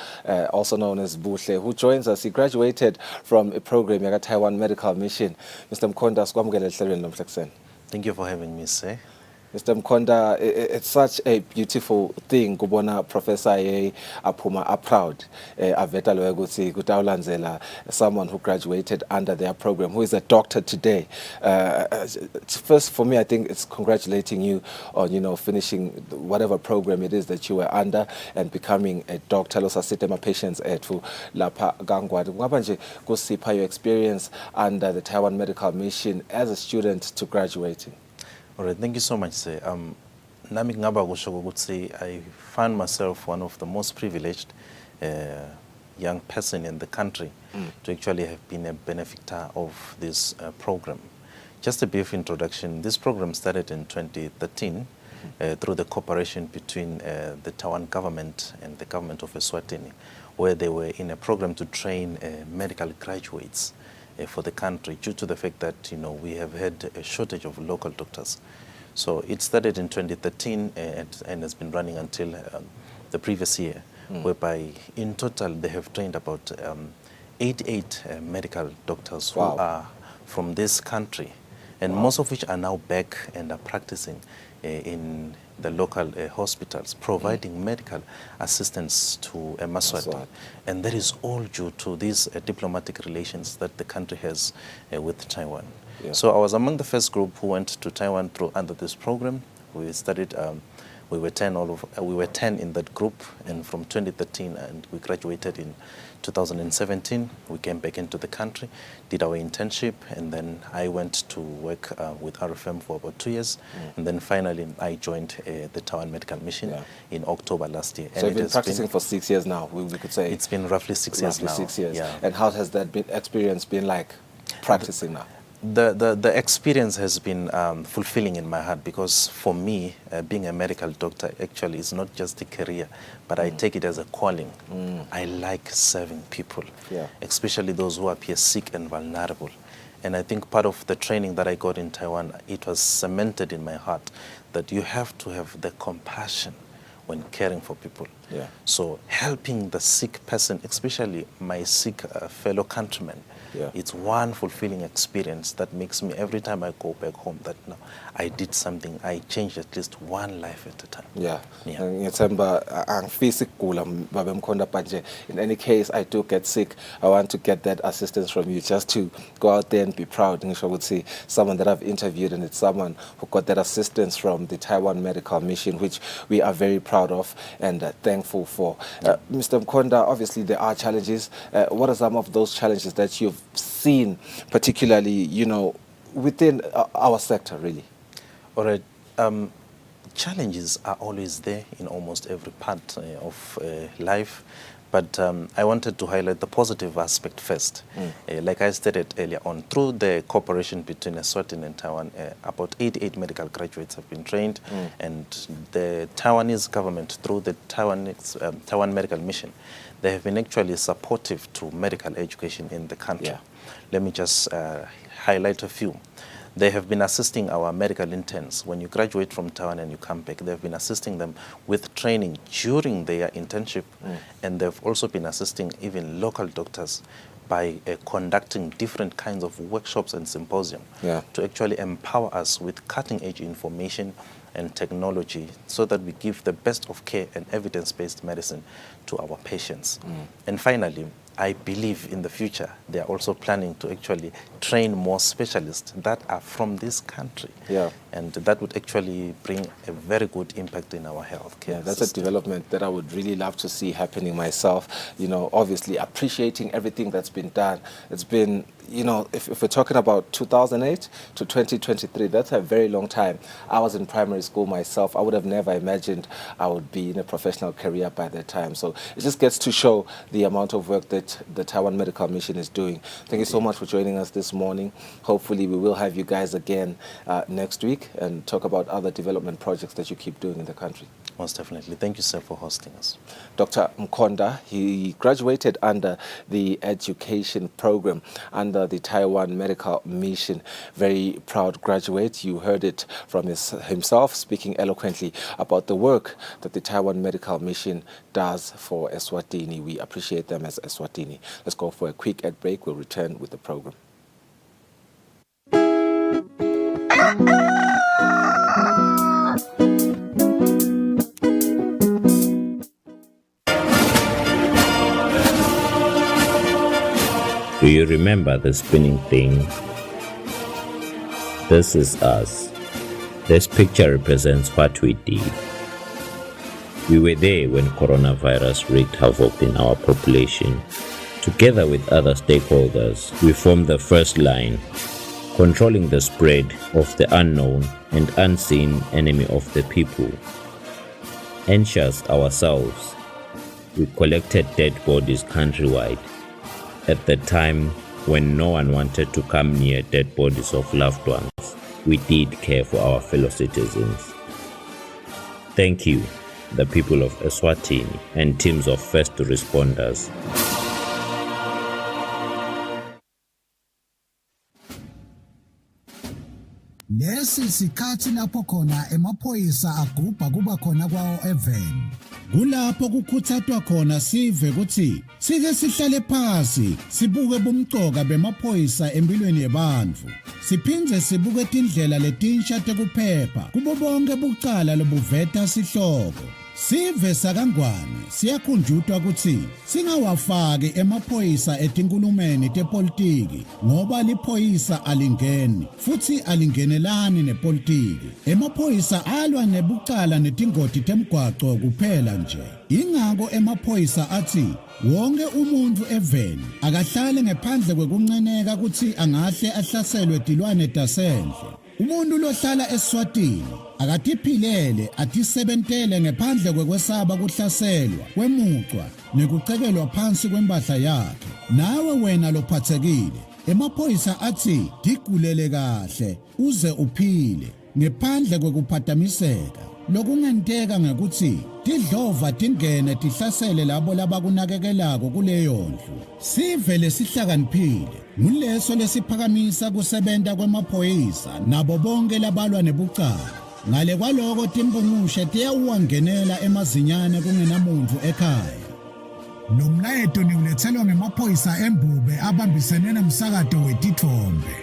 also known as Buhle, who joins us. He graduated from a program yaka Taiwan Medical Mission. Mr. Mkonda, sikwamukele ehlelweni namhla kuseni. Thank you for having me, sir. Mr. Mkonda, it's such a beautiful thing kubona Professor Ye aphuma proud aveta lo ukuthi kutawulandzela someone who graduated under their program, who is a doctor today. First, for me, I think it's congratulating you on finishing whatever program it is that you were under and becoming a doctor. Losa site ma patients ethu lapha Gangwadi. Ngaba nje kusipha your experience under the Taiwan Medical Mission as a student to graduating. All right, thank you so much, sir. Nami ngaba kusho ukuthi I find myself one of the most privileged young person in the country to actually have been a benefactor of this program. Just a brief introduction. This program started in 2013 through the cooperation between the Taiwan government and the government of Eswatini, where they were in a program to train medical graduates for the country due to the fact that we have had a shortage of local doctors. So it started in 2013 and has been running until the previous year, whereby in total they have trained about 88 medical doctors who are from this country, and most of which are now back and are practicing in the local hospitals, providing medical assistance to Maswati. And that is all due to these diplomatic relations that the country has with Taiwan. Yeah. So I was among the first group who went to Taiwan under this program. We studied, we were 10 in that group, and from 2013 and we graduated in 2017. We came back into the country, did our internship, and then I went to work with RFM for about 2 years. And then finally I joined the Taiwan Medical Mission in October last year. So you've been practicing for 6 years now, we could say? It's been roughly 6 years now. 6 years. Yeah. And how has that experience been like, practicing now? The experience has been fulfilling in my heart, because for me, being a medical doctor actually is not just a career, but I take it as a calling. I like serving people, especially those who appear sick and vulnerable. And I think part of the training that I got in Taiwan, it was cemented in my heart that you have to have the compassion when caring for people. Yeah. So helping the sick person, especially my sick fellow countrymen, it's one fulfilling experience that makes me, every time I go back home, that no, I did something, I changed at least one life at a time. Yeah. In any case, I do get sick, I want to get that assistance from you just to go out there and be proud. And I would say someone that I've interviewed, and it's someone who got that assistance from the Taiwan Medical Mission, which we are very proud of and thankful for. Mr. Mkonda, obviously there are challenges. What are some of those challenges that you've seen, particularly, you know, within our sector, really? All right. Challenges are always there in almost every part of life, but I wanted to highlight the positive aspect first. Like I stated earlier on, through the cooperation between Eswatini and Taiwan, about 88 medical graduates have been trained, and the Taiwanese government, through the Taiwan Medical Mission, they have been actually supportive to medical education in the country. Let me just highlight a few. They have been assisting our medical interns. When you graduate from Taiwan and you come back, they've been assisting them with training during their internship, and they've also been assisting even local doctors by conducting different kinds of workshops and symposium to actually empower us with cutting-edge information and technology so that we give the best of care and evidence-based medicine to our patients. And finally, I believe in the future they are also planning to actually train more specialists that are from this country. And that would actually bring a very good impact in our healthcare That's system. a development that I would really love to see happening myself. You know, obviously appreciating everything that's been done. It's been, you know, if we're talking about 2008 to 2023, that's a very long time. I was in primary school myself. I would have never imagined I would be in a professional career by that time. So it just gets to show the amount of work that the Taiwan Medical Mission is doing. Thank you so much for joining us this morning. Hopefully we will have you guys again next week and talk about other development projects that you keep doing in the country. Most definitely. Thank you, sir, for hosting us. Dr. Mkonda, he graduated under the education program under the Taiwan Medical Mission. Very proud graduate. You heard it from himself speaking eloquently about the work that the Taiwan Medical Mission does for Eswatini. We appreciate them as Eswatini. Let's go for a quick ad break. We'll return with the program. Do you remember the spinning thing? This is us. This picture represents what we did. We were there when coronavirus wreaked havoc in our population. Together with other stakeholders, we formed the first line, controlling the spread of the unknown and unseen enemy of the people. Anxious ourselves, we collected dead bodies countrywide. At the time when no one wanted to come near dead bodies of loved ones, we did care for our fellow citizens. Thank you, the people of Eswatini and teams of first responders. Lesi sikhathi lapho khona emaphoyisa agubha kuba khona kwawo eveni. Kulapho kukhuthazwa khona sive ukuthi sike sihlale phansi sibuke bumcoka bemaphoyisa empilweni yabantu. Siphindze sibuke indlela letinsha tekuphepha kubo bonke bucala lobuveta sihloko. Sive sakangwane siyakhunjutwa ukuthi singawafaki emaphoyisa etinkulumeni tepolitiki ngoba liphoyisa alingeni futhi alingenelani nepolitiki. Emaphoyisa alwa nebucala netingoti temgwaco kuphela nje. Ingako emaphoyisa athi wonke umuntu eveni akahlale ngaphandle kwekunceneka ukuthi angahle ahlaselwe tilwane tasendle. Umuntu lohlala eSwatini akatiphilele atisebentele ngaphandle kwekwesaba kuhlaselwa kwemucwa nekucekelwa phansi kwempahla yakhe. Nawe wena lophathekile emaphoyisa athi digulele kahle uze uphile ngaphandle kwekuphatamiseka. Lokungenteka ngekuthi tidlova tingene tihlasele labo labakunakekelako kuleyo ndlu. Sive lesihlakaniphile nguleso lesiphakamisa kusebenta kwemaphoyisa nabo bonke labalwa nebucala. ngale kwaloko timpungushe tiyawuwangenela emazinyane kungenamuntu ekhaya. Nomlayeto niulethelwa ngemaphoyisa eMbube abambisene nomsakato wetithombe.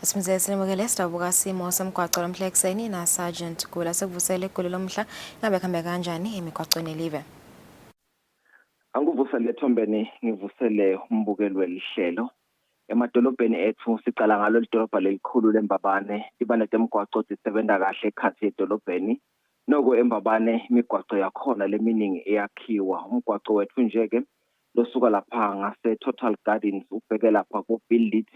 Simzele sinimukele sidabuka simo semgwaqo lomhla ekseni na Sergeant Gula sekuvusele igoli lomhla ngabe kuhambe kanjani emigwaqweni live. Angivusele ethombeni ngivusele umbukelo welihlelo emadolobheni ethu siqala ngalo lidolobha lelikhulu leMbabane ibane temgwaqo zisebenza kahle ekhathi edolobheni noko eMbabane imigwaqo yakhona leminingi eyakhiwa umgwaqo wethu njeke losuka lapha ngase Total Gardens ubheke lapha ku Build It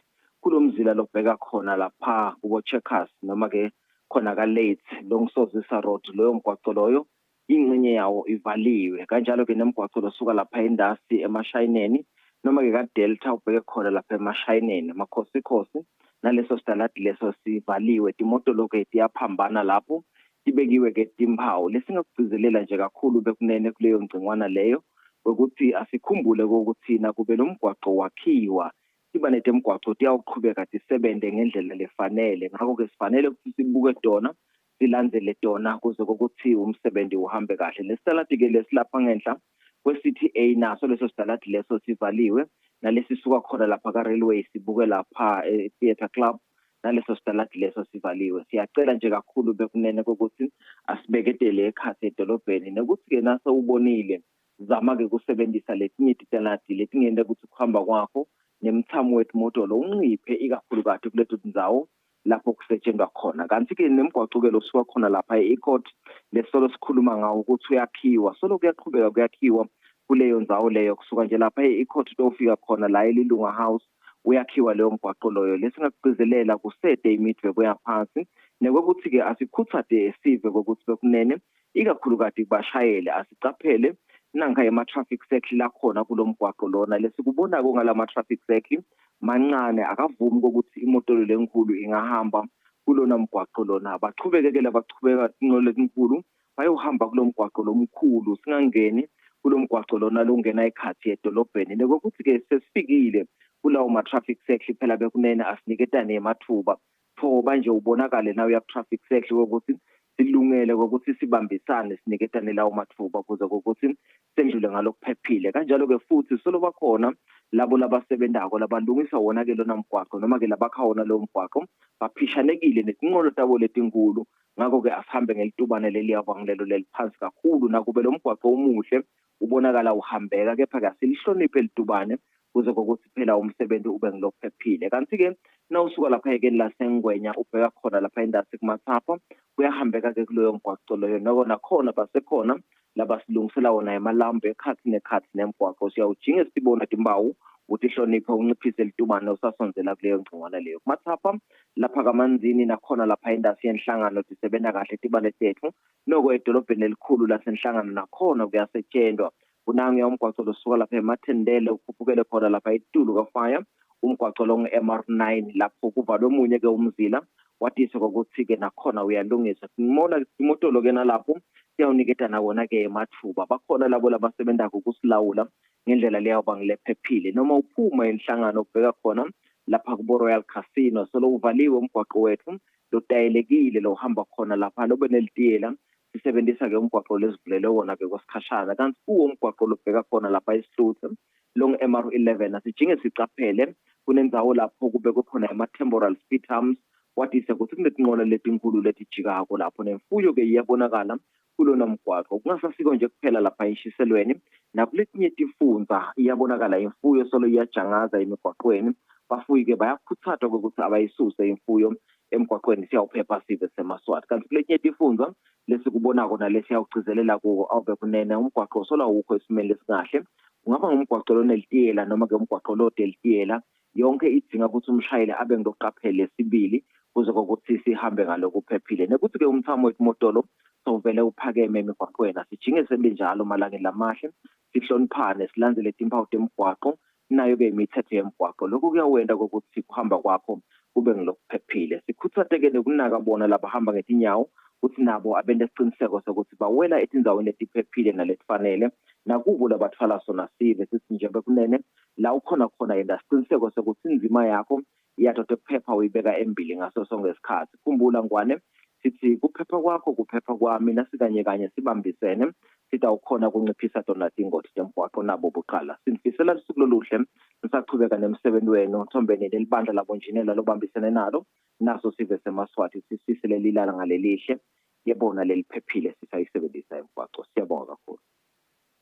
kulomzila lobheka khona lapha kubo Checkers noma ke khona ka Late longsozisa road loyo mgwaqo loyo ingxenye yawo ivaliwe kanjalo ke nemgwaqo losuka lapha eNdasi emashayineni noma ke ka Delta ubheke khona lapha emashayineni amakhosikosi naleso standard leso sivaliwe timoto lokho tiyaphambana lapho tibekiwe ke timphawu lesingakugcizelela nje kakhulu bekunene kuleyo ngcingwana leyo ukuthi asikhumbule ukuthi na kube lomgwaqo wakhiwa ibane temgwaqo tiyawuqhubeka tisebende ngendlela lefanele ngakho ke sifanele ukuthi sibuke dona silandzele dona kuze ukuthi umsebenzi uhambe kahle lesalati ke lesilapha ngenhla kweCity A naso leso salati leso sivaliwe nalesisuka khona lapha ka railway sibuke lapha eTheatre Club naleso salati leso sivaliwe siyacela nje kakhulu bekunene ukuthi asibeketele ekhathi edolobheni nokuthi ke naso ubonile zama ke kusebenzisa letinye titalati letingende ukuthi kuhamba kwakho nemthamo wetimoto lo unqiphe ikakhulu kade kuleto ndzawo lapho kusetshenzwa khona kanti ke nemgwaqo ke losuka khona lapha eCourt lesolo sikhuluma ngawo ukuthi uyakhiwa solo kuyaqhubeka kuyakhiwa kuleyo ndzawo leyo kusuka nje lapha eCourt tofika khona la eLilunga House uyakhiwa leyo mgwaqo loyo lesingakugcizelela kusede imidwe kuyaphansi nekokuthi ke asikhuthathe sive kokuthi bekunene ikakhulu kade kubashayele asicaphele nanka ema traffic circle la khona kulomgwaqo lona lesikubona kongalama traffic circle mancane akavumi ukuthi imoto lenkulu ingahamba kulona mgwaqo lona baqhubekekela baqhubeka inqolo lenkulu bayohamba kulomgwaqo lomkhulu singangeni kulomgwaqo lona longena ekhathi edolobheni nekokuthi ke sesifikile kulawo ma traffic circle phela bekunene asiniketane emathuba thoba nje ubonakale nawe ya traffic circle ukuthi silungele ukuthi sibambisane siniketane lawo mathuba kuze ukuthi sendlule ngalokuphephile kanjalo ke futhi solo bakhona labo labasebenzako labalungisa wona ke lona mgwaqo noma ke labakha wona lo mgwaqo baphishanekile netinqolo tabo letinkulu ngakho ke asihambe ngelitubane leliyabangilelo leliphansi kakhulu nakube lo mgwaqo umuhle ubonakala uhambeka kepha ke asilihloniphe litubane kuze ukuthi phela umsebenzi ube ngilophephile kanti ke nawusuka lapha ekeni laseNgwenya ubheka khona lapha eNdasi kuMathapha uyahambeka ke kuleyo mgwaqo loyo noko nakhona basekhona labasilungisela wona emalambu ekhathi nekhathi nemgwaqo siyawujinga sibona timbawu ukuthi ihloniphe unciphise litubane usasonzela kuleyo ngcingwana leyo kuMathapha lapha kaManzini nakhona lapha eNdasi yenhlangano sisebenza kahle tibane tethu noko edolobheni elikhulu lasenhlangano nakhona kuyasetshenzwa kunange umgwaqo losuka lapha eMathendele ukhuphukele khona lapha eTulu kaFire umgwaqo long MR9 lapho kuvalwe omunye ke umzila watise ukuthi ke nakhona uyalungisa simona imoto lo ke nalapho siyawuniketana wona ke emathuba bakhona labo labasebenza ukusilawula ngendlela leyo bangilephephile noma uphuma enhlangano ubheka khona lapha kubo Royal Casino solo uvaliwe umgwaqo wethu lotayelekile lo uhamba khona lapha lobe nelitiyela sisebenzisa ke umgwaqo lesivulele wona ke kwesikhashana kanti kuwo umgwaqo lobheka khona lapha eSluthe long MR11 asijinge sicaphele kunenzawo lapho kube kukhona ama-temporal speed humps watise ukuthi kunetinqola letinkulu letijikako lapho nemfuyo ke iyabonakala kulona mgwaqo kungasasiko nje kuphela lapha eshiselweni nakuletinye tifunza iyabonakala imfuyo solo iyajangaza emigwaqweni bafuyi ke bayakhuthathwa ukuthi abayisuse imfuyo emgwaqweni siyawuphepha sibe semaswati kanti kuletinye tifunza lesikubonako nalesiyawugcizelela kuwo awube kunene umgwaqo solo awukho esimeni lesikahle ungaba ngumgwaqo lonelitiyela noma ke umgwaqo lodelitiyela yonke idinga ukuthi umshayeli abe ngoqaphele sibili kuze ukuthi sihambe ngalokuphephile nekuthi ke umthamo wetimoto sovele uphakeme emigwaqweni asijinge sebenjalo malangeni lamahle sihloniphane silandzele timpawu temgwaqo nayo-ke imithetho yemgwaqo. Lokhu kuyawenda kokuthi kuhamba kwakho kube ngilokuphephile. Sikhuthaze-ke nokunaka bona labahamba ngetinyawo ukuthi nabo abenze isiqiniseko sokuthi bawela etindzaweni letiphephile naletifanele, nakubo labathwala sona sive sithi nje bekunene la ukhona khona yenda isiqiniseko sokuthi inzima yakho iyathatha ukuphepha uyibeka embili ngaso sonke isikhathi. Khumbula ngwane sithi kuphepha kwakho kuphepha kwami, nasikanye kanye sibambisene sithi awukhona kunciphisa tona tingoti temgwaqo nabo buqala. Sinifisela usuku loluhle, nisaqhubeka nemsebenzi wenu thombeni lelibandla labonjinela lobambisene nalo, naso sive semaswati sisisele lilala ngalelihle yebona leliphephile sisayisebenzisa emgwaqo. Siyabonga kakhulu.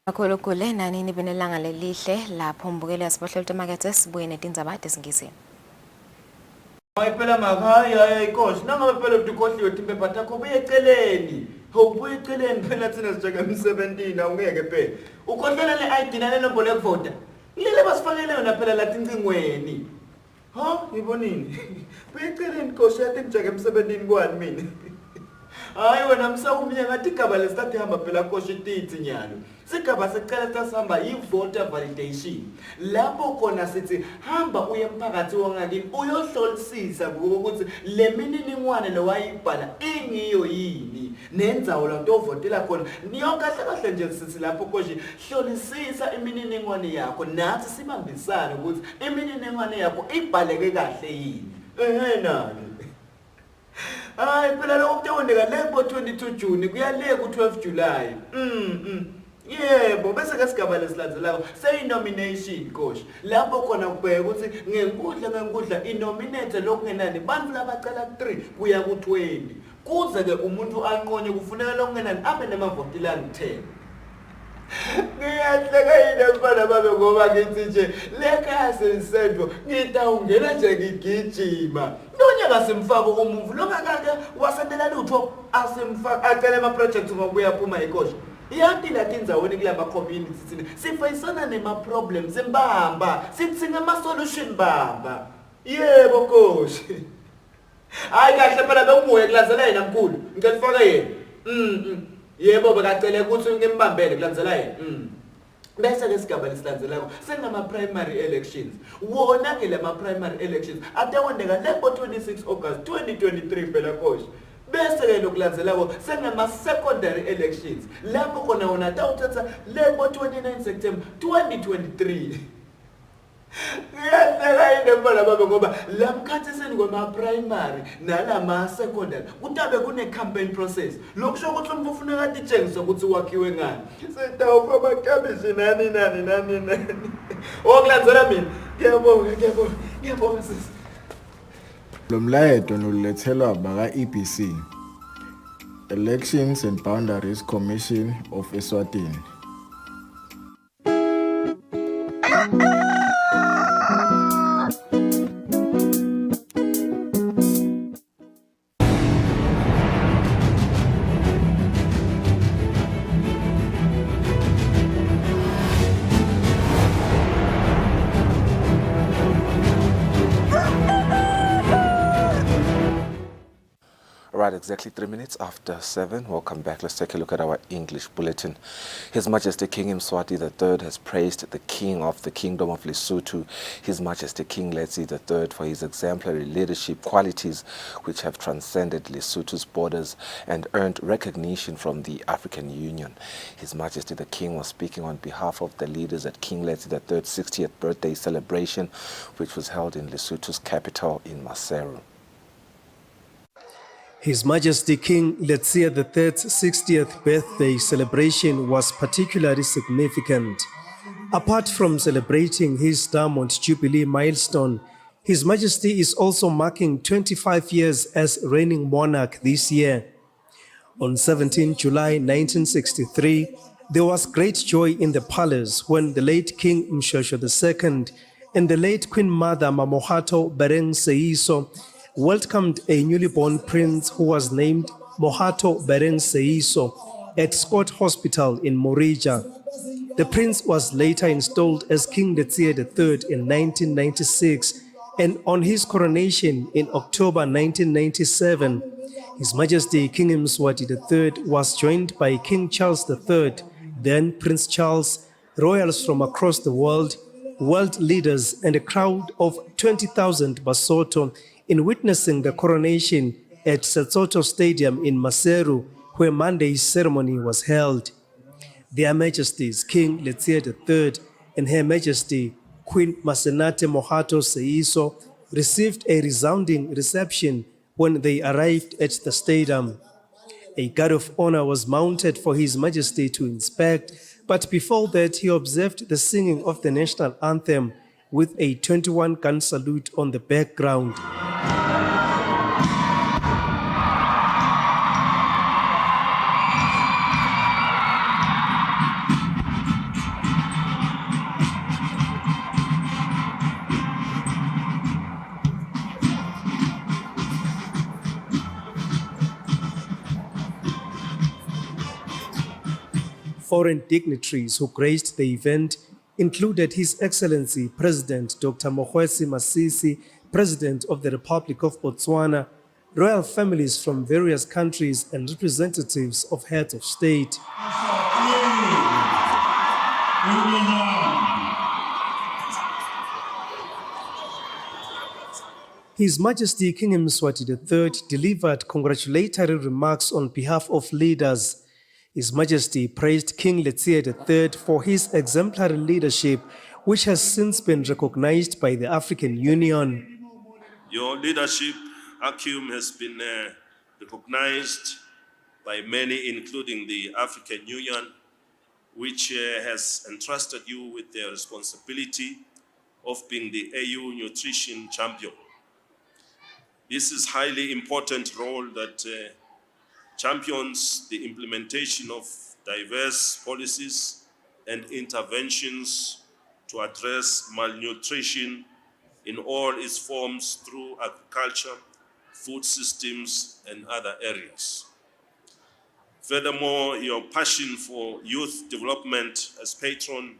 Kakhulu kule nani nibinelanga lelihle lapho mbukeli yasibahlelo temakethe sibuye netindzaba tesingizini. Phela makhaya inkosi nangabe phela utikhohliwe timpepha takho buye eceleni. Ubuye eceleni phela thina sijeke emsebentini awungeke phela. Ukhohlela le-ID nalenombolo yokuvota. Lile basifakele yona phela la tincingweni. Ha, ngibonini. Buye eceleni inkosi yathi ngijeke emsebentini kwani mina. Hayi wena msawumnye ngathi igaba lesithathu ihamba phela nkosi titsi nyalo. Sigaba secala sasihamba yi-voter validation. Lapho khona sithi hamba uye emphakathi wangakini uyohlolisisa ukuthi le mininingwane lowayibhala ingiyo yini nendzawo lapho uvotela khona. Niyo kahle kahle nje sithi lapho nkosi hlolisisa imininingwane yakho nathi sibambisane ukuthi imininingwane yakho ibhaleke kahle yini. Nani? Hayi phela lokho kutawondeka lebo 22 June kuyale ku 12 July. Yebo bese ke sigaba lesilandzelako sey-nomination coach lapho khona kubheka ukuthi ngenkundla inominate lokungenani bantu labacala 3 kuya ku-20 kuze ke umuntu anqonye kufuneka lokungenani abe namavoti langu-10. Ngiyahleka yini mfana babe ngoba ngithi nje lekhaya selisendvo ngitawungena nje ngigijima nonyaka simfaka umuvu lokakake wasendela lutho asimfaka acele ama-project ngokuya phuma ikosha. Yanti la tindzaweni kulama communities sithina sifayisana nema-problems mbamba sithi ngama-solution bamba. Yebo koshi. Hayi kahle phela benguye kulandzela yena mkhulu ngicela yena. Yebo bekacele ukuthi ngimbambele kulandzela yena. Bese ke sigaba lesilandzelako senama-primary elections. Wona ke lama-primary elections atawondeka lebo 26 August 2023 phela koshi. Bese ke lokulandzelako sengama-secondary elections lapho khona wona atawuthatha lebo 29 September 2023. Ngiyahleka yini mfana baba ngoba lamkhathiseni kwama-primary nalama-secondary kutabe kune-campaign process. Lokusho ukuthi umuntu ufuneka atitshengise ukuthi wakhiwe ngani. Sitawupha amakabishi nani. Okulandzela mina ngiyabonga sisi. Lo mlayeto nolethelwa baka EBC, Elections and Boundaries Commission of Eswatini. Right, exactly 3 minutes after 7. Welcome back. Let's take a look at our English bulletin. His Majesty King Mswati III has praised the King of the Kingdom of Lesotho, His Majesty King Letsie III, for his exemplary leadership qualities which have transcended Lesotho's borders and earned recognition from the African Union. His Majesty the King was speaking on behalf of the leaders at King Letsie III's 60th birthday celebration, which was held in Lesotho's capital in Maseru. His Majesty King Letsie III's 60th birthday celebration was particularly significant. Apart from celebrating his Diamond Jubilee milestone, His Majesty is also marking 25 years as reigning monarch this year. On 17 July 1963, there was great joy in the palace when the late King Mshosho II and the late Queen Mother Mamohato Bereng Seeiso welcomed a newly born prince who was named Mohato Bereng Seeiso at Scott Hospital in Morija. The prince was later installed as King Letsie III in 1996, and on his coronation in October 1997, His Majesty King Mswati III was joined by King Charles III, then Prince Charles, royals from across the world, world leaders and a crowd of 20,000 Basotho in witnessing the coronation at Setsoto Stadium in Maseru, where Monday's ceremony was held. Their Majesties King Letsie III and Her Majesty Queen Masenate Mohato Seiso received a resounding reception when they arrived at the stadium. A guard of honor was mounted for His Majesty to inspect, but before that he observed the singing of the national anthem with a 21-gun salute on the background. Foreign dignitaries who graced the event included His Excellency President Dr. Mokgweetsi Masisi, President of the Republic of Botswana, royal families from various countries and representatives of heads of state. His Majesty King Mswati III delivered congratulatory remarks on behalf of leaders. His Majesty praised King Letsie III for his exemplary leadership, which has since been recognized by the African Union. Your leadership acumen has been recognized by many, including the African Union, which has entrusted you with the responsibility of being the AU Nutrition Champion. This is a highly important role that champions the implementation of diverse policies and interventions to address malnutrition in all its forms through agriculture, food systems, and other areas. Furthermore, your passion for youth development as patron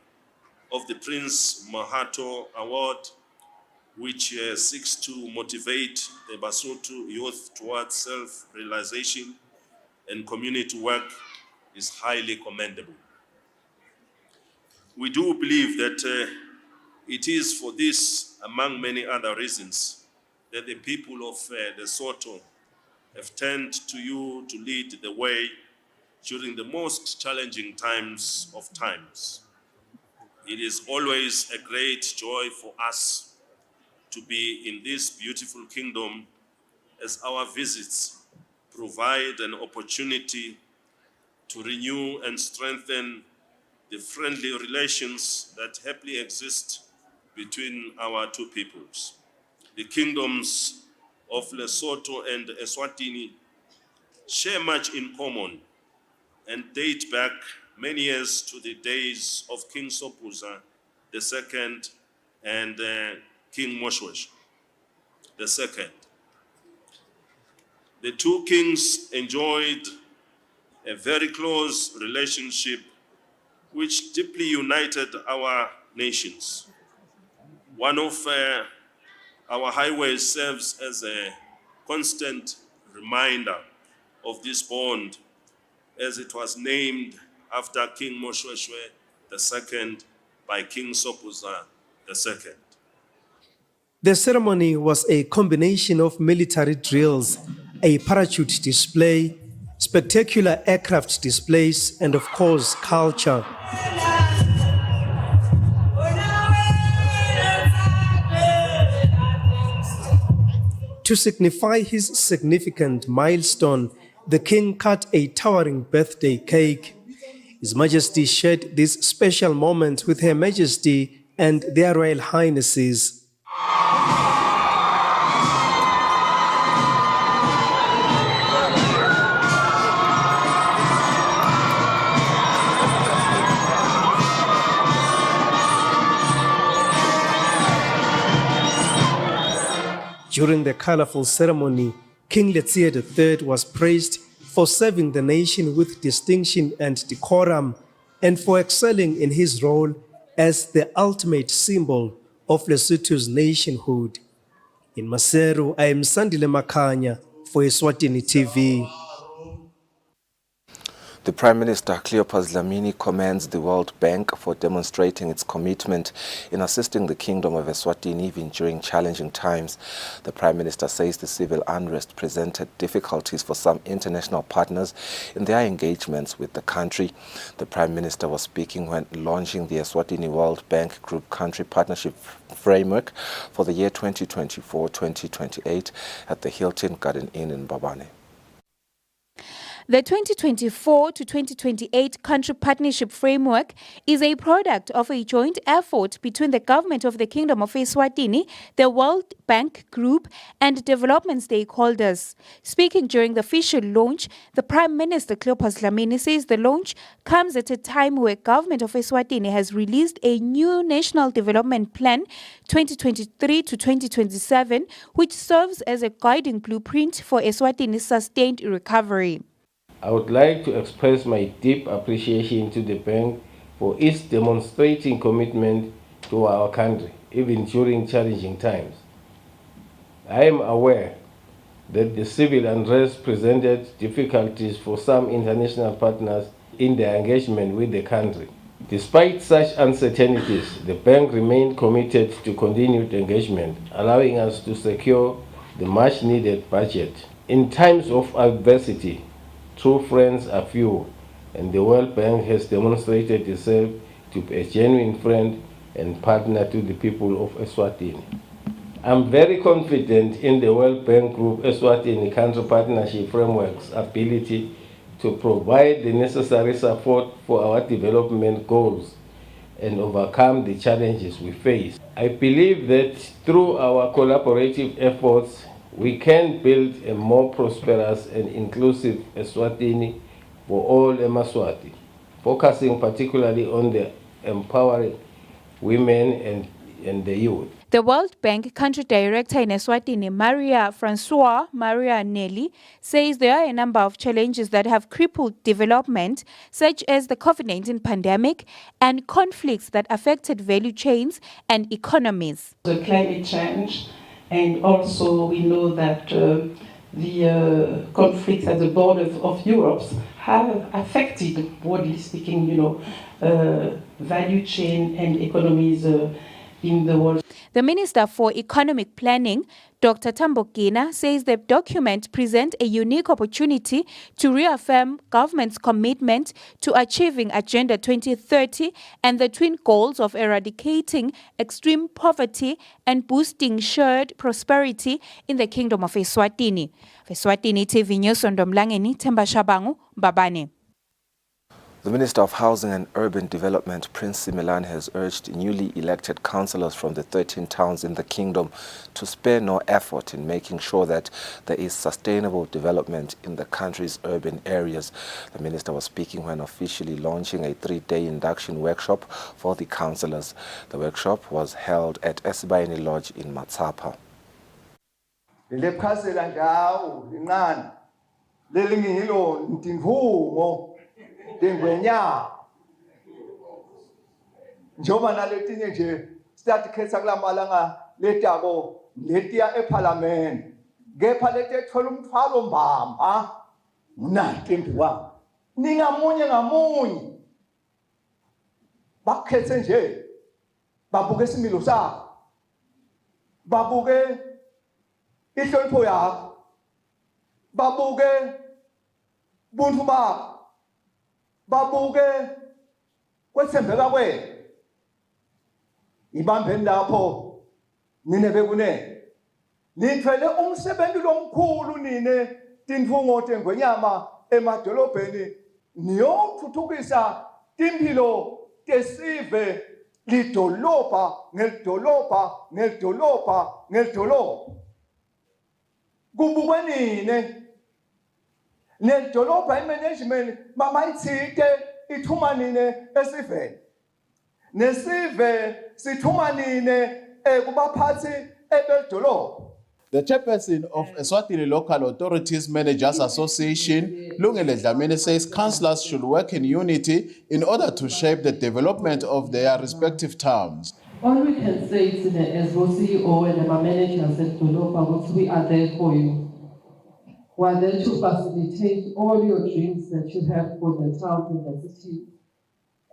of the Prince Mahato Award, which seeks to motivate the Basotho youth towards self-realization and community work, is highly commendable. We do believe that it is for this, among many other reasons, that the people of Lesotho have turned to you to lead the way during the most challenging times of times. It is always a great joy for us to be in this beautiful kingdom, as our visits provide an opportunity to renew and strengthen the friendly relations that happily exist between our two peoples. The kingdoms of Lesotho and Eswatini share much in common and date back many years to the days of King Sobhuza II and King Moshoeshoe II. The two kings enjoyed a very close relationship which deeply united our nations. One of our highways serves as a constant reminder of this bond, as it was named after King Moshoeshoe II by King Sobhuza II. The ceremony was a combination of military drills, a parachute display, spectacular aircraft displays, and of course, culture. To signify his significant milestone, the king cut a towering birthday cake. His Majesty shared this special moment with Her Majesty and their Royal Highnesses. During the colorful ceremony, King Letsie III was praised for serving the nation with distinction and decorum, and for excelling in his role as the ultimate symbol of Lesotho's nationhood. In Maseru, I am Sandile Makhanya for Eswatini TV. The Prime Minister, Cleopas Dlamini, commends the World Bank for demonstrating its commitment in assisting the Kingdom of Eswatini even during challenging times. The Prime Minister says the civil unrest presented difficulties for some international partners in their engagements with the country. The Prime Minister was speaking when launching the Eswatini World Bank Group Country Partnership Framework for the year 2024-2028 at the Hilton Garden Inn in Mbabane. The 2024 to 2028 Country Partnership Framework is a product of a joint effort between the Government of the Kingdom of Eswatini, the World Bank Group, and development stakeholders. Speaking during the official launch, the Prime Minister Cleopas Dlamini says the launch comes at a time where Government of Eswatini has released a new National Development Plan 2023 to 2027, which serves as a guiding blueprint for Eswatini's sustained recovery. I would like to express my deep appreciation to the bank for its demonstrating commitment to our country, even during challenging times. I am aware that the civil unrest presented difficulties for some international partners in their engagement with the country. Despite such uncertainties, the bank remained committed to continued engagement, allowing us to secure the much-needed budget. In times of adversity, true friends are few, and the World Bank has demonstrated itself to be a genuine friend and partner to the people of Eswatini. I'm very confident in the World Bank Group Eswatini Country Partnership Framework's ability to provide the necessary support for our development goals and overcome the challenges we face. I believe that through our collaborative efforts, we can build a more prosperous and inclusive Eswatini for all Emaswati, focusing particularly on the empowering women and the youth. The World Bank Country Director in Eswatini, Maria Nelly, says there are a number of challenges that have crippled development, such as the COVID-19 pandemic and conflicts that affected value chains and economies. The climate change, and also we know that the conflicts at the border of Europe have affected, broadly speaking, value chain and economies in the world. The Minister for Economic Planning, Dr. Tambokina, says the document presents a unique opportunity to reaffirm government's commitment to achieving Agenda 2030 and the twin goals of eradicating extreme poverty and boosting shared prosperity in the Kingdom of Eswatini. Eswatini TV News on Domlangeni, Temba Shabangu, Mbabane. The Minister of Housing and Urban Development, Prince Simelane, has urged newly elected councillors from the 13 towns in the kingdom to spare no effort in making sure that there is sustainable development in the country's urban areas. The minister was speaking when officially launching a 3-day induction workshop for the councillors. The workshop was held at Esibayeni Lodge in Matsapa. Dengwenya njoba naletinye nje siyatikhetha kula malanga letako letiya eParliament kepha lethethola umthwalo mbamba unanti wami ningamunye ngamunye bakhethe nje babuke isimilo sakho babuke ihlonipho yakho babuke buntu bakho babuke kwethembeka kwenu ibambeni lapho nine bekune nithwele umsebenzi lomkhulu nine tinfungo tengwenyama emadolobheni niyothuthukisa impilo tesive lidolobha ngelidolobha ngelidolobha ngelidolobha kubukwe nine nedolobha imanagement mamayithike ithumanine esiveni nesive sithumanine kubaphathi ebedolobha. The chairperson of Eswatini Local Authorities Managers Association, Lungile Dlamini, says councillors should work in unity in order to shape the development of their respective towns. All we can say is as CEO and my managers at Dolopa, we are there for you. were there to facilitate all your dreams that you have for the town and the city.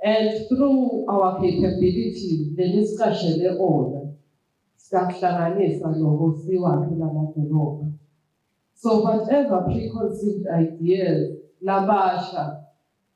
And through our capability, the discussion they all, so whatever preconceived ideas, labasha,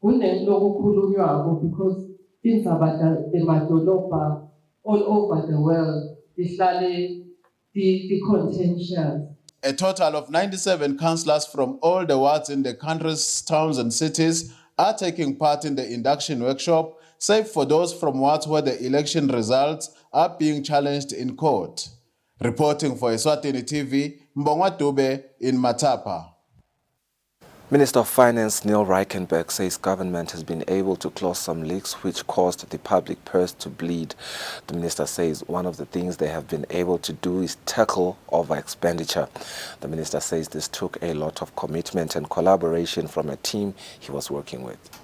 because things about the madolopa all over the world, the contentions. A total of 97 councillors from all the wards in the country's towns and cities are taking part in the induction workshop, save for those from wards where the election results are being challenged in court. Reporting for Eswatini TV, Mbongwa Dube in Matapa. Minister of Finance Neil Reichenberg says government has been able to close some leaks which caused the public purse to bleed. The minister says one of the things they have been able to do is tackle over expenditure. The minister says this took a lot of commitment and collaboration from a team he was working with.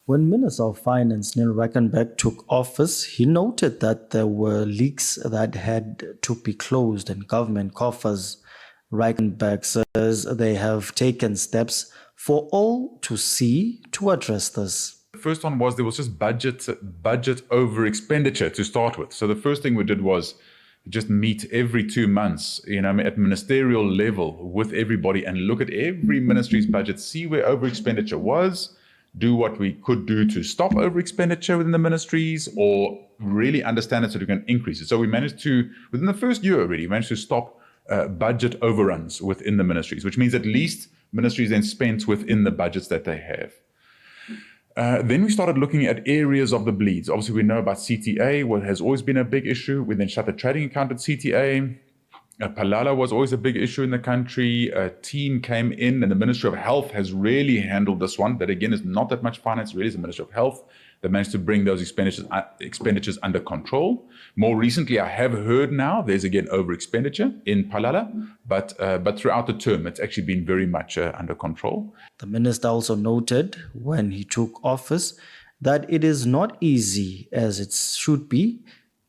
When Minister of Finance Neil Reichenberg took office, he noted that there were leaks that had to be closed in government coffers. Reichenberg says they have taken steps for all to see to address this. The first one was there was just budget over expenditure to start with. So the first thing we did was just meet every 2 months, at ministerial level with everybody and look at every ministry's budget, see where over expenditure was, do what we could do to stop over expenditure within the ministries or really understand it so we can increase it. So we managed to, within the first year already, managed to stop budget overruns within the ministries, which means at least ministries then spent within the budgets that they have. Then we started looking at areas of the bleeds. Obviously, we know about CTA, what has always been a big issue. We then shut the trading account at CTA. Palala was always a big issue in the country. A team came in and the Ministry of Health has really handled this one. That again is not that much finance, really is the Ministry of Health. They managed to bring those expenditures under control. More recently, I have heard now there's again over expenditure in Palala, but throughout the term, it's actually been very much under control. The minister also noted when he took office that it is not easy, as it should be,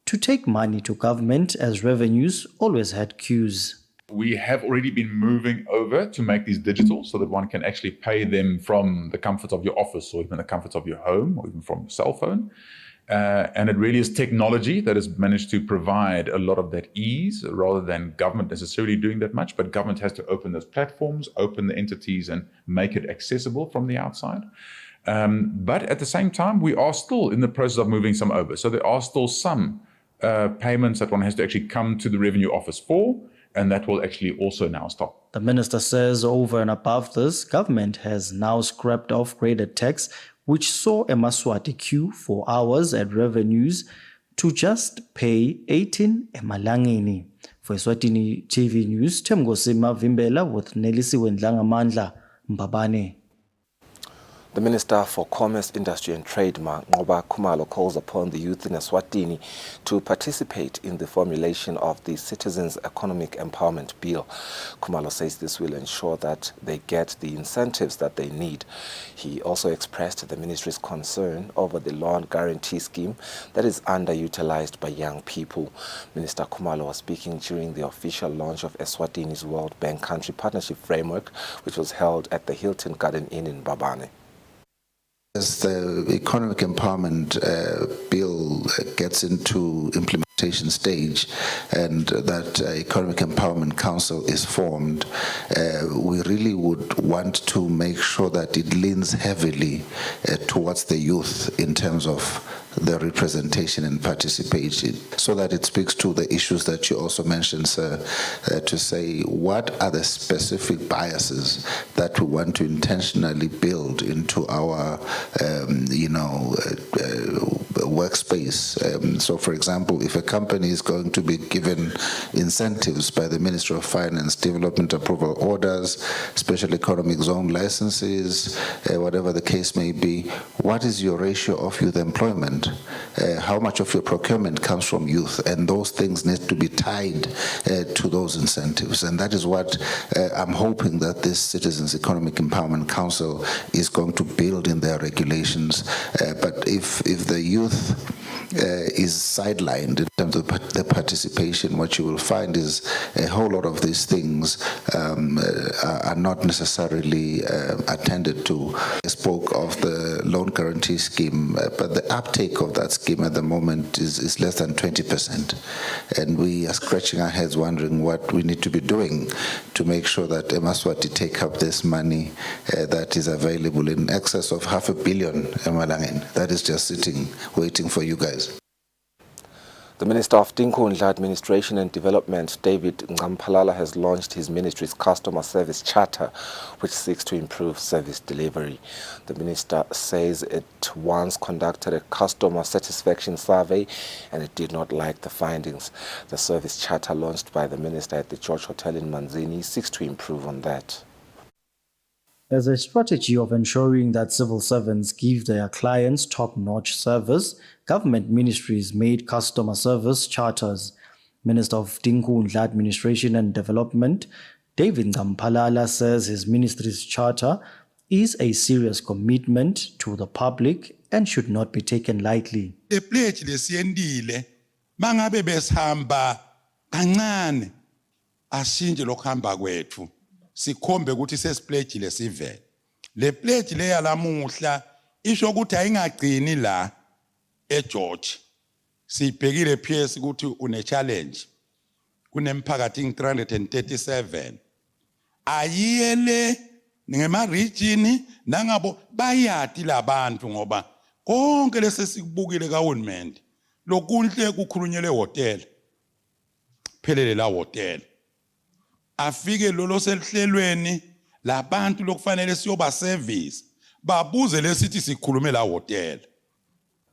to take money to government as revenues always had queues. We have already been moving over to make these digital so that one can actually pay them from the comforts of your office or even the comforts of your home or even from your cell phone. And it really is technology that has managed to provide a lot of that ease rather than government necessarily doing that much. But government has to open those platforms, open the entities and make it accessible from the outside. But at the same time, we are still in the process of moving some over. So there are still some payments that one has to actually come to the Revenue Office for, and that will actually also now stop. The minister says over and above this, government has now scrapped off graded tax, which saw a Maswati queue for hours at revenues to just pay 18 emalangeni. For Eswatini TV News, Temgosima Vimbela with Nelisi Wendlangamandla Mbabane. The Minister for Commerce, Industry and Trade, Ngoba Khumalo, calls upon the youth in Eswatini to participate in the formulation of the Citizens Economic Empowerment Bill. Khumalo says this will ensure that they get the incentives that they need. He also expressed the ministry's concern over the loan guarantee scheme that is underutilized by young people. Minister Khumalo was speaking during the official launch of Eswatini's World Bank Country Partnership Framework, which was held at the Hilton Garden Inn in Babane. As the Economic Empowerment Bill gets into implementation stage and that Economic Empowerment Council is formed, we really would want to make sure that it leans heavily towards the youth in terms of the representation and participation, so that it speaks to the issues that you also mentioned, sir, to say what are the specific biases that we want to intentionally build into our workspace. So for example, if a company is going to be given incentives by the Ministry of Finance, development approval orders, special economic zone licenses, whatever the case may be, what is your ratio of youth employment? How much of your procurement comes from youth? And those things need to be tied to those incentives. And that is what I'm hoping that this Citizens Economic Empowerment Council is going to build in their regulations. But if the youth is sidelined in terms of the participation. What you will find is a whole lot of these things are not necessarily attended to. I spoke of the loan guarantee scheme, but the uptake of that scheme at the moment is less than 20%. And we are scratching our heads wondering what we need to be doing to make sure that Eswatini take up this money that is available in excess of $500 million that is just sitting, waiting for you guys. The Minister of Tinkundla Administration and Development, David Ngampalala, has launched his ministry's customer service charter, which seeks to improve service delivery. The minister says it once conducted a customer satisfaction survey and it did not like the findings. The service charter launched by the minister at the George Hotel in Manzini seeks to improve on that. As a strategy of ensuring that civil servants give their clients top-notch service, government ministries made customer service charters. Minister of Tinkundla Administration and Development, David Ngampalala, says his ministry's charter is a serious commitment to the public and should not be taken lightly. The pledge lesiyendile mangabe besihamba kancane ashintshe lokuhamba kwethu. Sikhombe ukuthi sesipledge lesivele. Le pledge le yalamuhla isho ukuthi ayingagcini la eGeorge. Sibhekile PS ukuthi une challenge. Kunemphakathi 337. Ayiyele ngema region nangabo bayati labantu ngoba konke lesesikubukile kaHulumende. Lokunhle kukhulunyele hotel. Phelele la hotel. Afike lolo selihlelweni labantu lokufanele siyoba service babuze lesithi sikhulume la hotel.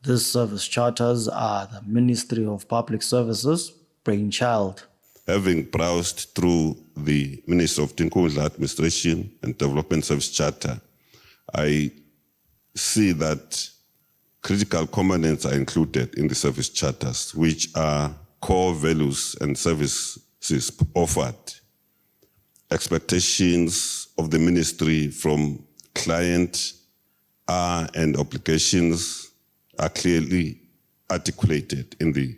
These service charters are the Ministry of Public Services brainchild. Having browsed through the Ministry of Tinkundla Administration and Development Service Charter, I see that critical components are included in the service charters, which are core values and services offered, expectations of the ministry from client and obligations are clearly articulated in the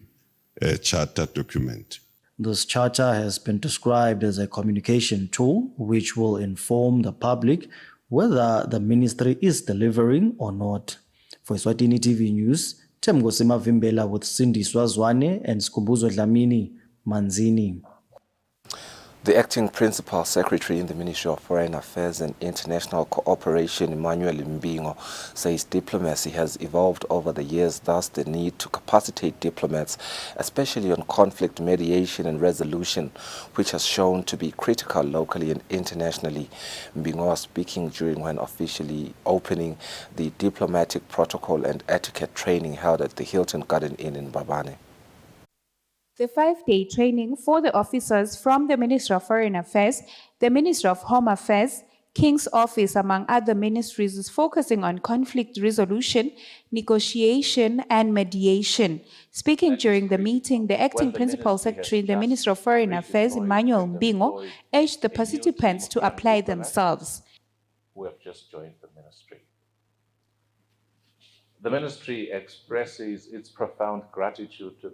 charter document. This charter has been described as a communication tool which will inform the public whether the ministry is delivering or not. For Eswatini TV News, Temgosima Vimbela with Cindy Swazwane and Skumbuzo Dlamini, Manzini. The acting principal secretary in the Ministry of Foreign Affairs and International Cooperation, Emmanuel Mbingo, says diplomacy has evolved over the years, thus the need to capacitate diplomats, especially on conflict mediation and resolution, which has shown to be critical locally and internationally. Mbingo was speaking during when officially opening the diplomatic protocol and etiquette training held at the Hilton Garden Inn in Babane. The 5-day training for the officers from the Ministry of Foreign Affairs, the Ministry of Home Affairs, King's Office, among other ministries, is focusing on conflict resolution, negotiation, and mediation. Speaking during the meeting, the acting principal secretary in the Ministry of Foreign Affairs, Emmanuel Mbingo, urged the participants to apply themselves. Who have just joined the ministry. The ministry expresses its profound gratitude to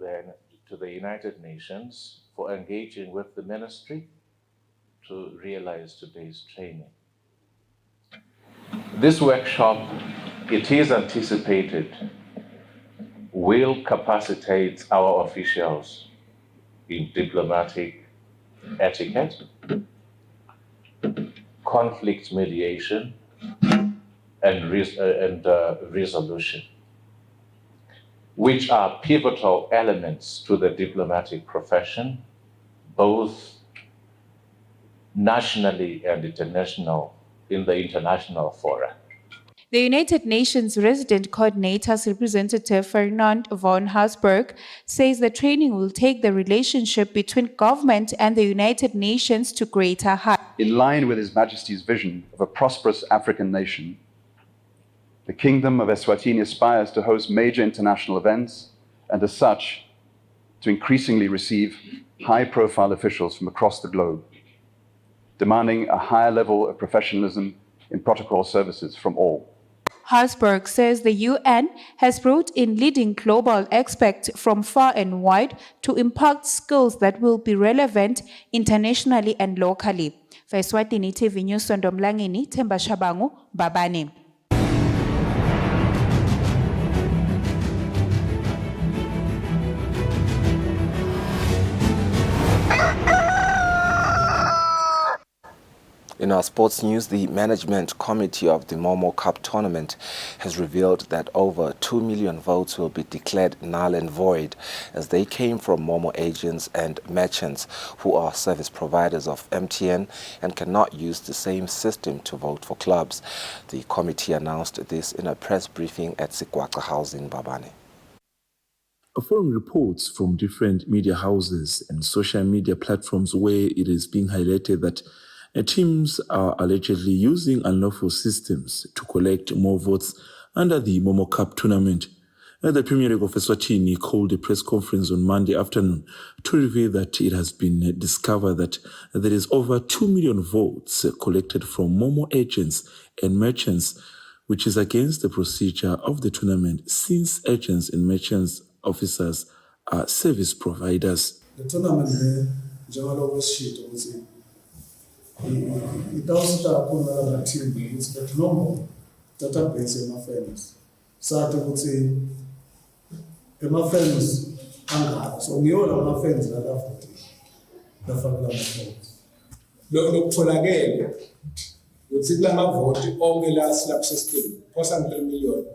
the United Nations for engaging with the ministry to realize today's training. This workshop, it is anticipated, will capacitate our officials in diplomatic etiquette, conflict mediation, and resolution, which are pivotal elements to the diplomatic profession, both nationally and in the international fora. The United Nations Resident Coordinator's representative Fernand von Hausberg says the training will take the relationship between government and the United Nations to greater heights. In line with His Majesty's vision of a prosperous African nation, the Kingdom of Eswatini aspires to host major international events and, as such, to increasingly receive high-profile officials from across the globe, demanding a higher level of professionalism in protocol services from all. Harsberg says the UN has brought in leading global experts from far and wide to impart skills that will be relevant internationally and locally. For Eswatini TV News, Sondomlangini, Themba Shabangu, Babane. In our sports news, the management committee of the Momo Cup tournament has revealed that over 2 million votes will be declared null and void as they came from Momo agents and merchants who are service providers of MTN and cannot use the same system to vote for clubs. The committee announced this in a press briefing at Sikwaqa House in Babane. Following reports from different media houses and social media platforms where it is being highlighted that teams are allegedly using unlawful systems to collect more votes under the Momo Cup tournament. The Premier League of Eswatini called a press conference on Monday afternoon to reveal that it has been discovered that there is over 2 million votes collected from Momo agents and merchants, which is against the procedure of the tournament since agents and merchants officers are service providers. The tournament it doesn't happen on a team, it's the normal database in my friends. So I would say, my friends, so we all have my friends that have the family friends. Look for again, with Sigla vote, all the last slap system, $400 million,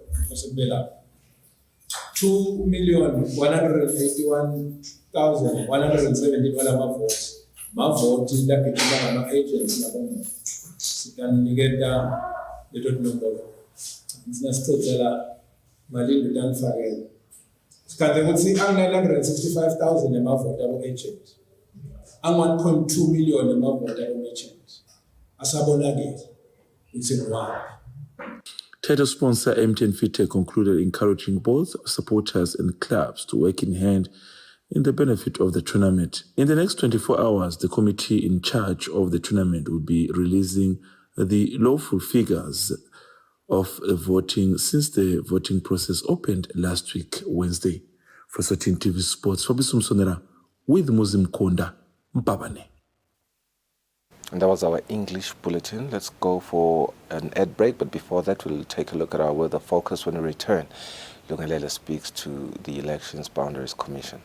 $2,181,170 votes. Mavoti la kitima na agents na bomo sikanigenda letot nombolo sinasithola mali dan fagela sikade ukuthi ang-965,000 emavoti abo agents ang-1.2 million emavoti abo merchants asabonakele ukuthi ngwaphi. Title sponsor MTN Fitech concluded encouraging both supporters and clubs to work in hand in the benefit of the tournament. In the next 24 hours, the committee in charge of the tournament will be releasing the lawful figures of voting since the voting process opened last week, Wednesday. For Eswatini TV Sports, Fabrice Msonera with Muzim Konda, Mbabane. And that was our English bulletin. Let's go for an ad break, but before that, we'll take a look at our weather focus when we return. Lungalele speaks to the Elections Boundaries Commission.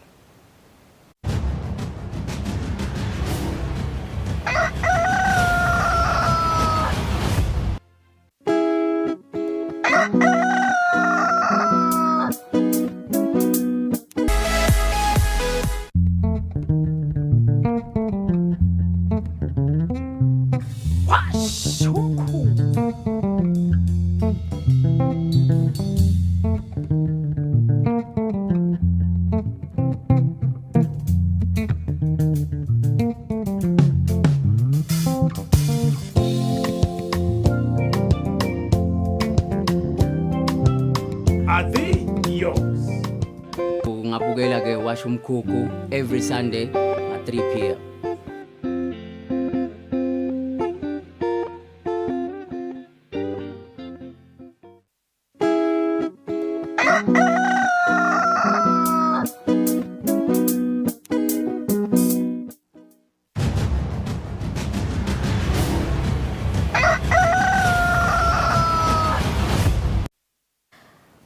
Ngabukela ke washa umkhukhu every Sunday at 3 p.m.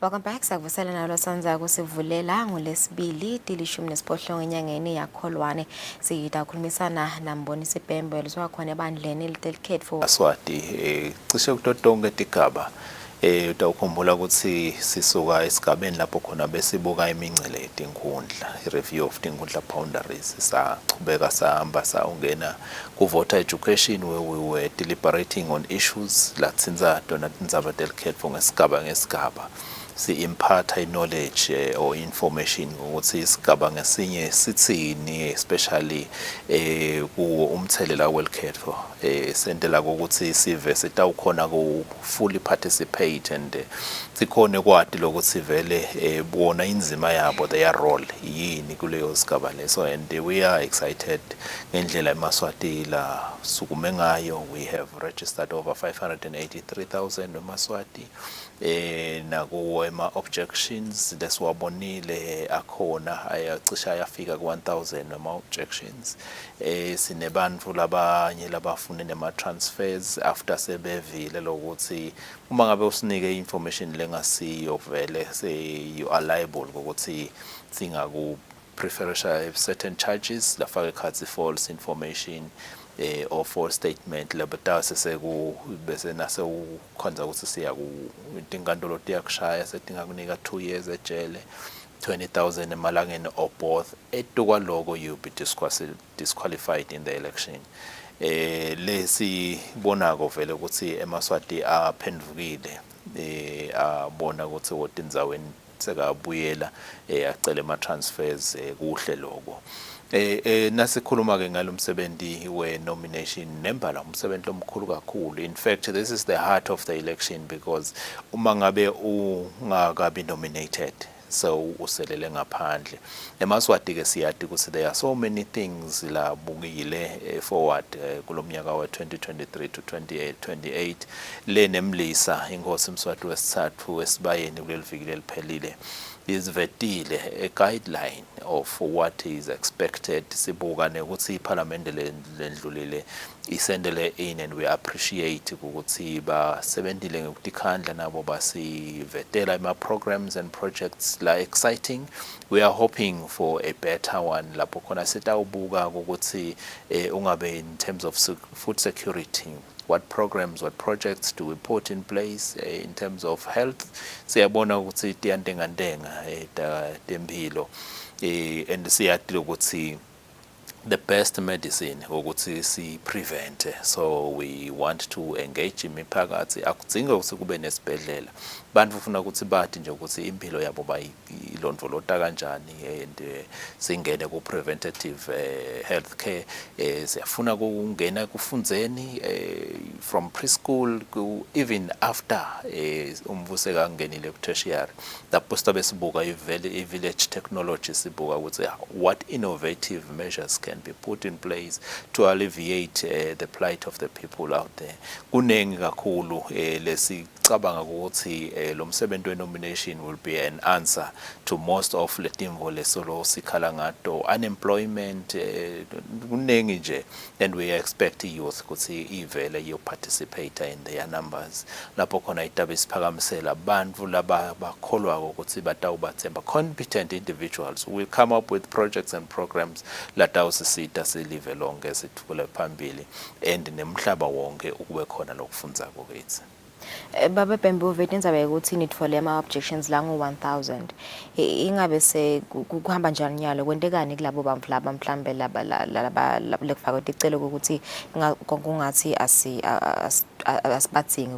Welcome back. Sakuvusela nalo sanza kusivulela ngolesibili tilishumi nesiphohlongo enyangeni yakholwane sidakhulumisana nambonisi Bhembe liswa khona ebandleni lidelicate for Swati cishe kutotonke tigaba utawukhumbula ukuthi sisuka esigabeni lapho khona besibuka imincele yetinkundla i-review of tinkundla boundaries sachubeka sahamba saungena ku-voter education where we were deliberating on issues latsinza tona tindzaba delicate for ngesigaba si-impart knowledge or information ukuthi isigaba ngasinye sithini especially kuwo umthelela welkhetho sentela ukuthi sive sitawukhona ku fully participate and sikhone kwati lokuthi vele bona inzima yabo their role yini kuleyo sigaba leso and we are excited ngendlela eMaswati la sukume ngayo. We have registered over 583,000 eMaswati nakuwo ama-objections lesiwabonile akhona ayacisha ayafika ku-1000 ama-objections. Sinebantu labanye labafune nema-transfers after sebevile lokuthi uma ngabe usinike information lengasiyo vele you are liable ukuthi singaku-preferential certain charges lafaka ekhathi false information or false statement labadase bese nase ukhonza ukuthi siya inkantolo tiyakushaya sedinga kunika 2 years ejele 20,000 emalangeni or both etukwaloko you be disqualified in the election. Lesi bonako vele ukuthi eMaswati aphendvukile abona ukuthi wotindzaweni sekabuyela acela ama-transfers kuhle lokho. Nasikhuluma ke ngalomsebenzi we-nomination nembala umsebenzi omkhulu kakhulu. In fact, this is the heart of the election because uma ngabe ungakabi nominated so uselele ngaphandle. eMaswati ke siyati ukuthi there are so many things la bukile forward kulomnyaka wa-2023 to 28 le nemlisa inkosi Mswati wesithathu esibayeni kuleli viki eliphelile isivetile a guideline of what is expected. Sibuka ukuthi iParliament lendlulile isendele in and we appreciate ukuthi basebenzile ngokukhandla nabo basivetela ama-programs and projects la exciting. We are hoping for a better one lapho khona sitawubuka ukuthi ungabe in terms of food security, what programs, what projects do we put in place in terms of health. Siyabona ukuthi tiyantengantenga tempilo and siyati ukuthi the best medicine ukuthi si prevent, so we want to engage imiphakathi. Akudzinga ukuthi kube nesibhedlela, bantu ufuna ukuthi bathi nje ukuthi impilo yabo bayilondvolota kanjani and singene ku preventative healthcare. Siyafuna kungena kufundzeni from preschool even after umvuse kangenile ku tertiary. Lapho sibe sibuka i-village technology, sibuka ukuthi what innovative measures can be put in place to alleviate the plight of the people out there. Kunengi kakhulu lesicabanga ukuthi lo msebenzi we-nomination will be an answer to most of letimvo lesolo sikhala ngato, unemployment kunengi nje, and we expect youth ukuthi ivele yo participate in their numbers. Lapho khona itabe siphakamisela abantu laba bakholwa ukuthi batawubathemba competent individuals will come up with projects and programs latawusisita silive lonke sithule phambili and nemhlaba wonke ukube khona lokufundza kokethu. Baba Bembu vetinzabe ukuthi nitfole ama-objections la ngu-1000 ingabe kuhamba njani nyalo, kwentekani kulabo bantu laba mhlambe laba lekufaka ticelo ukuthi kungathi asibathingi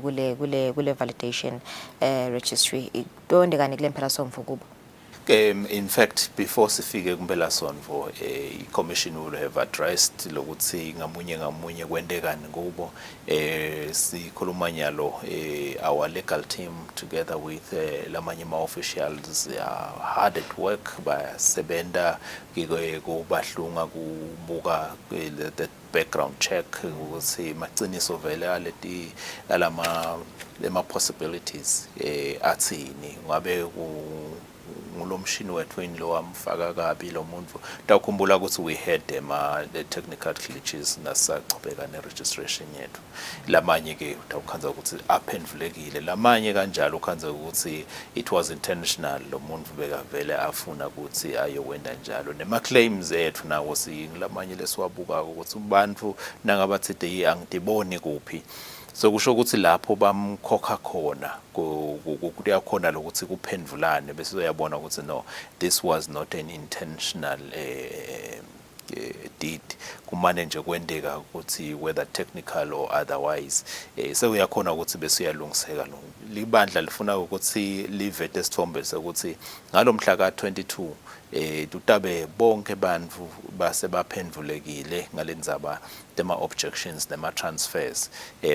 kule validation registry, kwentekani kule mpelasonto kubo? In fact, before sifike kumpelasonto i-commission will have addressed lokuthi ngamunye kwentekani kubo. Sikhuluma nyalo our legal team together with lamanye ma-officials hard at work basebenta kubahlunga kubuka the background check ukuthi maciniso vele aleti alama possibilities athini ngabe ngulomshini wethu lo wamfaka kabi lo muntu. Tawukhumbula ukuthi we had the technical glitches nasachubeka ne-registration yethu. Lamanye ke utawukhanza ukuthi aphendvulekile, lamanye kanjalo ukhanza ukuthi it was intentional, lo muntu beka vele afuna ukuthi ayowenda njalo. Nema-claims ethu nawo lamanye lesiwabuka ukuthi abantu nangabathi angidiboni kuphi. So kusho ukuthi lapho bamkhokha khona kuyakhona lokuthi kuphendvulane bese uyabona ukuthi no, this was not an intentional deed. Kumane nje kwendeka ukuthi whether technical or otherwise so uyakhona ukuthi bese uyalungiseka lo libandla lifuna ukuthi livete isithombe sokuthi ngalomhla ka-22 tutabe bonke bantu base baphendvulekile ngalendzaba tema-objections nema-transfers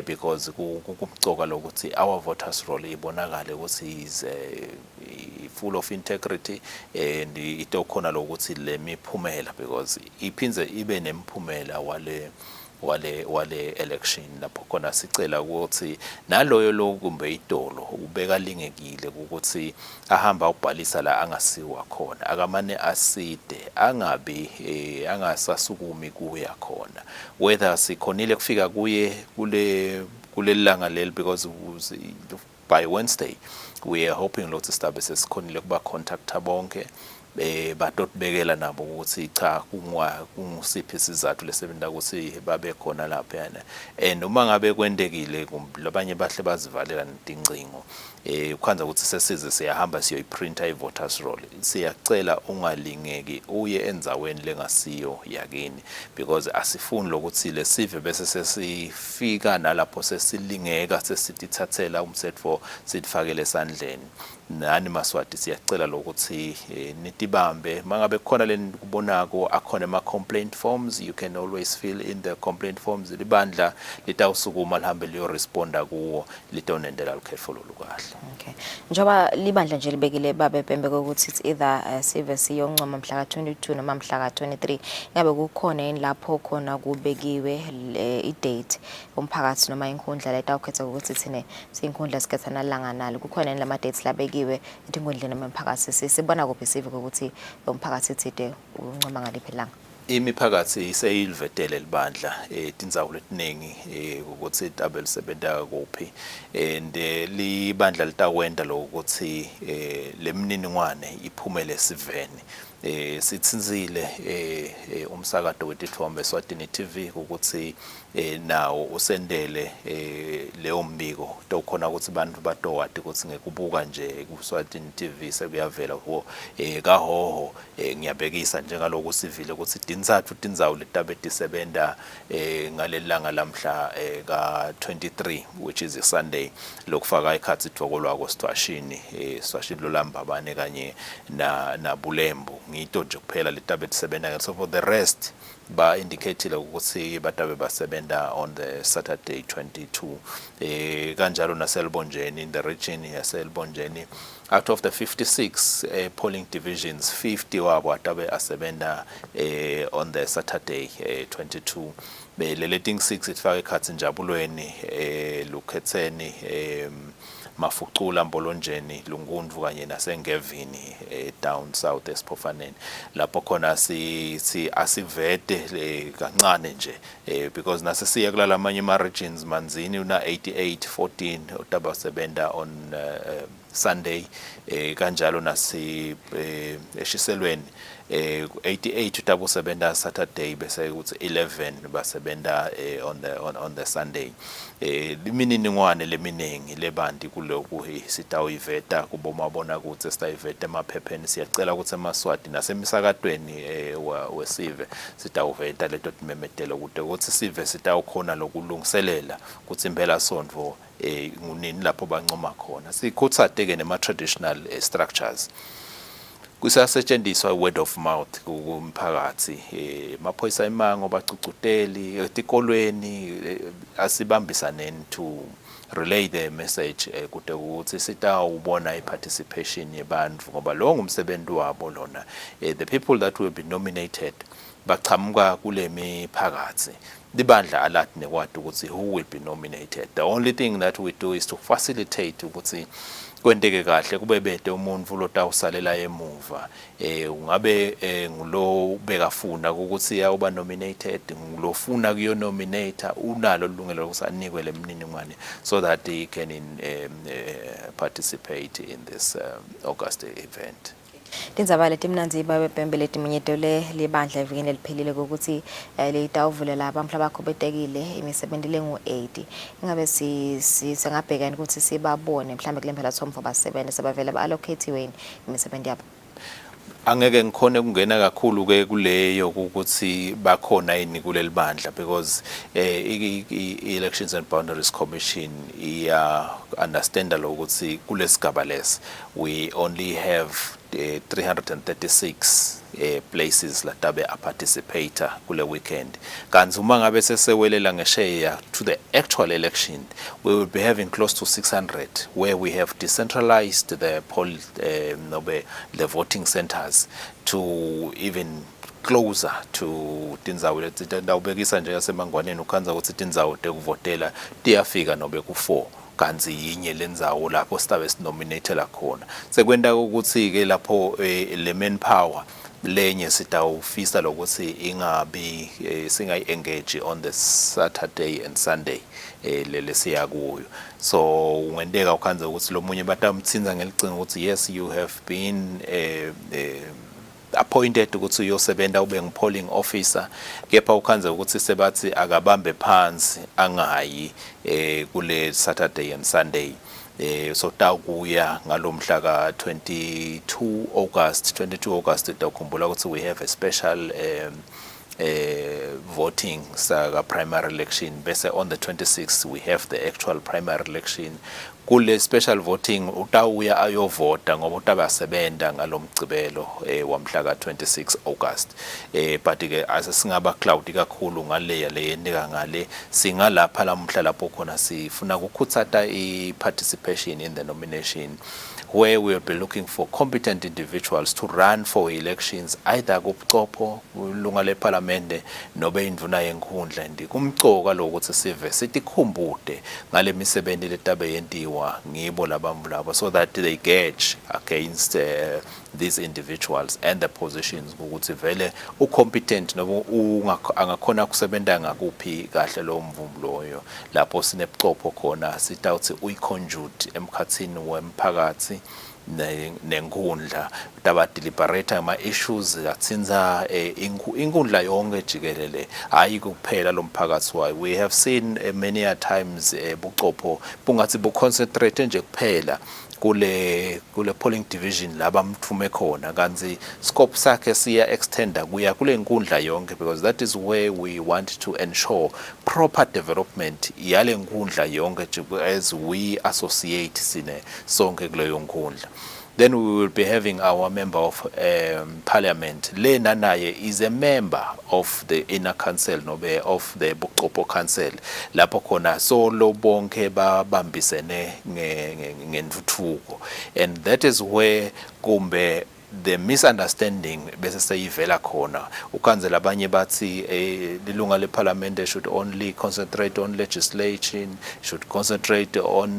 because kukucoka lokuthi our voters roll ibonakale ukuthi is full of integrity and itokhona lokuthi le miphumela because iphinze ibe nemphumela wale wale election lapho khona sicela ukuthi naloyo lo kumbe idolo ubeka lingekile ukuthi ahamba ubhalisa la angasiwa khona akamane aside angabi angasasukumi kuya khona whether sikhonile kufika kuye kule langa leli because by Wednesday we are hoping ukuthi sistabe sesikhonile kuba contacta bonke batotibekela nabo ukuthi cha kungusiphi isizathu lesebenta ukuthi babe khona lapha yana and uma ngabe kwendekile labanye bahle bazivalela netincingo ukhanza ukuthi sesize siyahamba siyoyiprinta i-voters roll siyacela ungalingeki uye endzaweni lengasiyo yakini because asifuni lokuthi lesive bese sesifika nalapho sesilingeka sesitithathela umthetho sifakele esandleni nani Maswati siyacela lokuthi nitibambe mangabe khona leni kubonako akhona ama complaint forms you can always fill in the complaint forms libandla litawusukuma lihambe liyo responda kuwo litonendela lukhefolo lukahle. Okay. Njoba libandla nje libekile babe pembe ukuthi it's either sive siyoncoma mhla ka-22 noma mhla ka-23 ngabe kukhona yini lapho khona kubekiwe i-date umphakathi noma inkundla letawukhetha ukuthi thine siyinkundla sikhethana langa nalo kukhona yini lama dates labekiwe enkundleni noma emphakathi sibona kuphi sive ukuthi umphakathi thide uncoma ngaliphi langa imiphakathi iseyilivetele libandla tindzawo letiningi ukuthi tabe lisebenta kuphi and libandla litawenda lokuthi lemniningwane iphumele siveni sitsinzile umsakazo wetithombe Eswatini TV ukuthi nawo usendele leyo mbiko tokhona ukuthi abantu batowati ukuthi ngekubuka nje ku-Eswatini TV sekuyavela ko kahoho ngiyabhekisa njengaloku sivile ukuthi tindzawo letabe tisebenta ngalelanga lamhla ka-23 which is a Sunday lokufaka ikhatsi ithokolwako Sitwashini lolambabane kanye na Bulembu ngito nje kuphela letabe tisebenta so for the rest ba indicated ukuthi batabe basebenta on the Saturday 22 kanjalo naselbonjeni in the region yaselbonjeni out of the 56 polling divisions 50 wabo atabe asebenta on the Saturday 22 leleting 6 ifaka ikhatsi njabulweni lukhetseni Mafucula Mbolonjeni Lungundvu kanye nasengevini down south Esphofaneni lapho khona asivete kancane nje because nasesiya kulala amanye ama regions Manzini una 88-14 utaba sebenda on Sunday kanjalo nasi eshiselweni 88 utaba usebenta Saturday bese ukuthi 11 basebenta on the Sunday imininingwane leminingi lebanti kuloku sitawiveta kubomabona kuthi sitayiveta emaphepheni siyacela ukuthi eMaswati nasemisakatweni wesive sitawuveta leto timemetelo ukuthi sive sitawukhona lokulungiselela ukuthi impela sondvo ngunini lapho bancoma khona sikhutsate-ke nema-traditional structures kusasetshenziswa word of mouth kumphakathi maphoyisa imango bacucuteli etikolweni asibambisaneni to relay the message kude ukuthi sitawubona i-participation yebantu ngoba lo ngumsebenzi wabo lona the people that will be nominated bachamuka kule miphakathi libandla alathi nekwadi ukuthi who will be nominated the only thing that we do is to facilitate ukuthi kwenteke kahle kube bede umuntu lotawusalela emuva ungabe ngulo bekafuna ukuthi awuba nominated ngulofuna kuyo nominator unalo ilungelo lokusanikwe lemniningwane so that he can participate in this August event. Tindzaba letimnanzi babe pembe letiminyeto libandla evikini eliphelile ukuthi litawuvulela abantu abakhubetekile imisebenzi lengu-80 ingabe singabhekana ukuthi sibabone mhlambe kule mphela thomfo basebenze sebavele ba-allocate-weni imisebenzi yabo angeke ngikhone kungena kakhulu ke kuleyo ukuthi bakhona yini kuleli bandla because i-Elections and Boundaries Commission iya understand ukuthi kulesigaba lesi we only have 336 places latabe a participator kule weekend kanzi uma ngabe sesewelela ngesheya to the actual election we will be having close to 600 where we have decentralized the voting centers to even closer to tindzawo leti tawubekisa nje yasemangwaneni ukhanza ukuthi tindzawo tekuvotela tiyafika nobe ku4 kanzi yinye lendzawo lapho sitabe sinominatela khona sekwenta ukuthi ke lapho le manpower lenye sitawufisa lokuthi ingabi singayi-engage on the Saturday and Sunday lele siya kuyo so ungenteka ukhanza ukuthi lo munye batamtsinza ngelicinga ukuthi yes you have been appointed ukuthi uyosebenta ube ngi-polling officer kepha ukhanza ukuthi sebathi akabambe phansi angayi kule Saturday and Sunday so tawukuya ngalomhla ka 22 August tawukhumbula ukuthi we have a special voting saka primary election bese on the 26th we have the actual primary election kule special voting utawuya ayovota ngoba utabasebenta ngalomgcibelo wamhla ka 26 August but ke asingaba cloudy kakhulu ngale yendeka ngale singalapha lamhla lapho khona sifuna ukukhutsata i-participation in the nomination where we will be looking for competent individuals to run for elections either kubuchopho ulunga leparlamente nobe indvuna yenkhundla kumcoka lokuthi sive sitikhumbude ngale misebenzi letabe yentiwa ngibo labamlabo so that they gauge against these individuals and the positions ukuthi vele ucompetent noba angakhona kusebenta ngakuphi kahle lo mvumo loyo lapho sinebuchopho khona sitawuthi uyiconjute emkhatsini wemphakathi nenkundla tabadeliberate ama-issues atsinza inkundla yonke jikelele hayi kuphela lo mphakathi wayo we have seen many a times buchopho bungathi buconcentrate nje kuphela kule polling division laba mthume khona kanzi scope sakhe siya extenda kuya kule nkundla yonke because that is where we want to ensure proper development yale nkundla yonke as we associate sine sonke kuleyo nkundla. Then we will be having our member of parliament. Le nanaye is a member of the inner council nobe of the Bukopo council. Lapho khona solo bonke babambisene ngentuthuko. And that is where kumbe the misunderstanding bese seyivela khona ukhanzela abanye bathi ilunga leparlamente should only concentrate on legislation, should concentrate on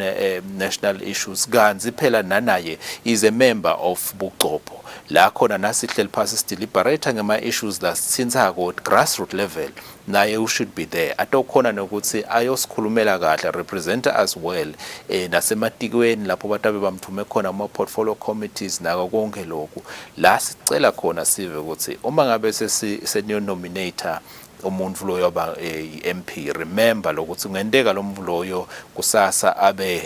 national issues kanzi phela nanaye is a member of Bukopo la khona nasihleli phasi sideliberate ngama issues lasithinthako at grassroots level naye should be there atokhona nokuthi ayosikhulumela kahle represent as well nasematikweni lapho batabe bamthume khona ama portfolio committees nako konke lokhu la sicela khona sive ukuthi uma ngabe seniyo nominator umuntu loyo aba MP remember lokuthi ngenteka lo muntu loyo kusasa abe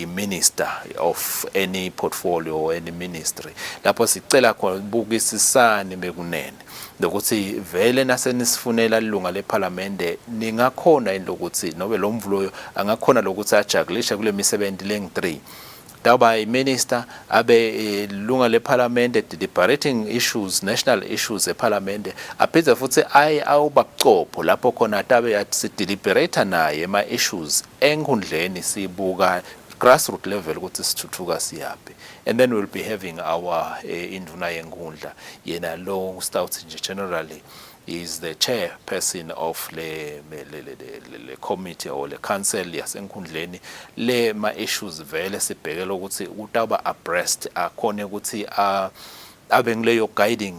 i-minister of any portfolio or any ministry lapho sicela khona bukisisane bekunene lokuthi vele nasenifunela ilunga leparlamente ningakhona lokuthi nobe lo muntu loyo angakhona lokuthi ajagulishe kule misebenzi leng3 taba i-minister abe lunga leparlamente deliberating issues national issues eparlamente aphinde futhi awubabuchopho lapho khona tabe athi deliberate naye ema issues enkundleni sibuka grassroots level ukuthi sithuthuka siyapi and then we'll be having our induna yenkundla yena lo stouts generally is the chairperson of the committee or the council yasenkundleni le ma issues vele sibhekela ukuthi utaba abreast akhona ukuthi abe ngileyo guiding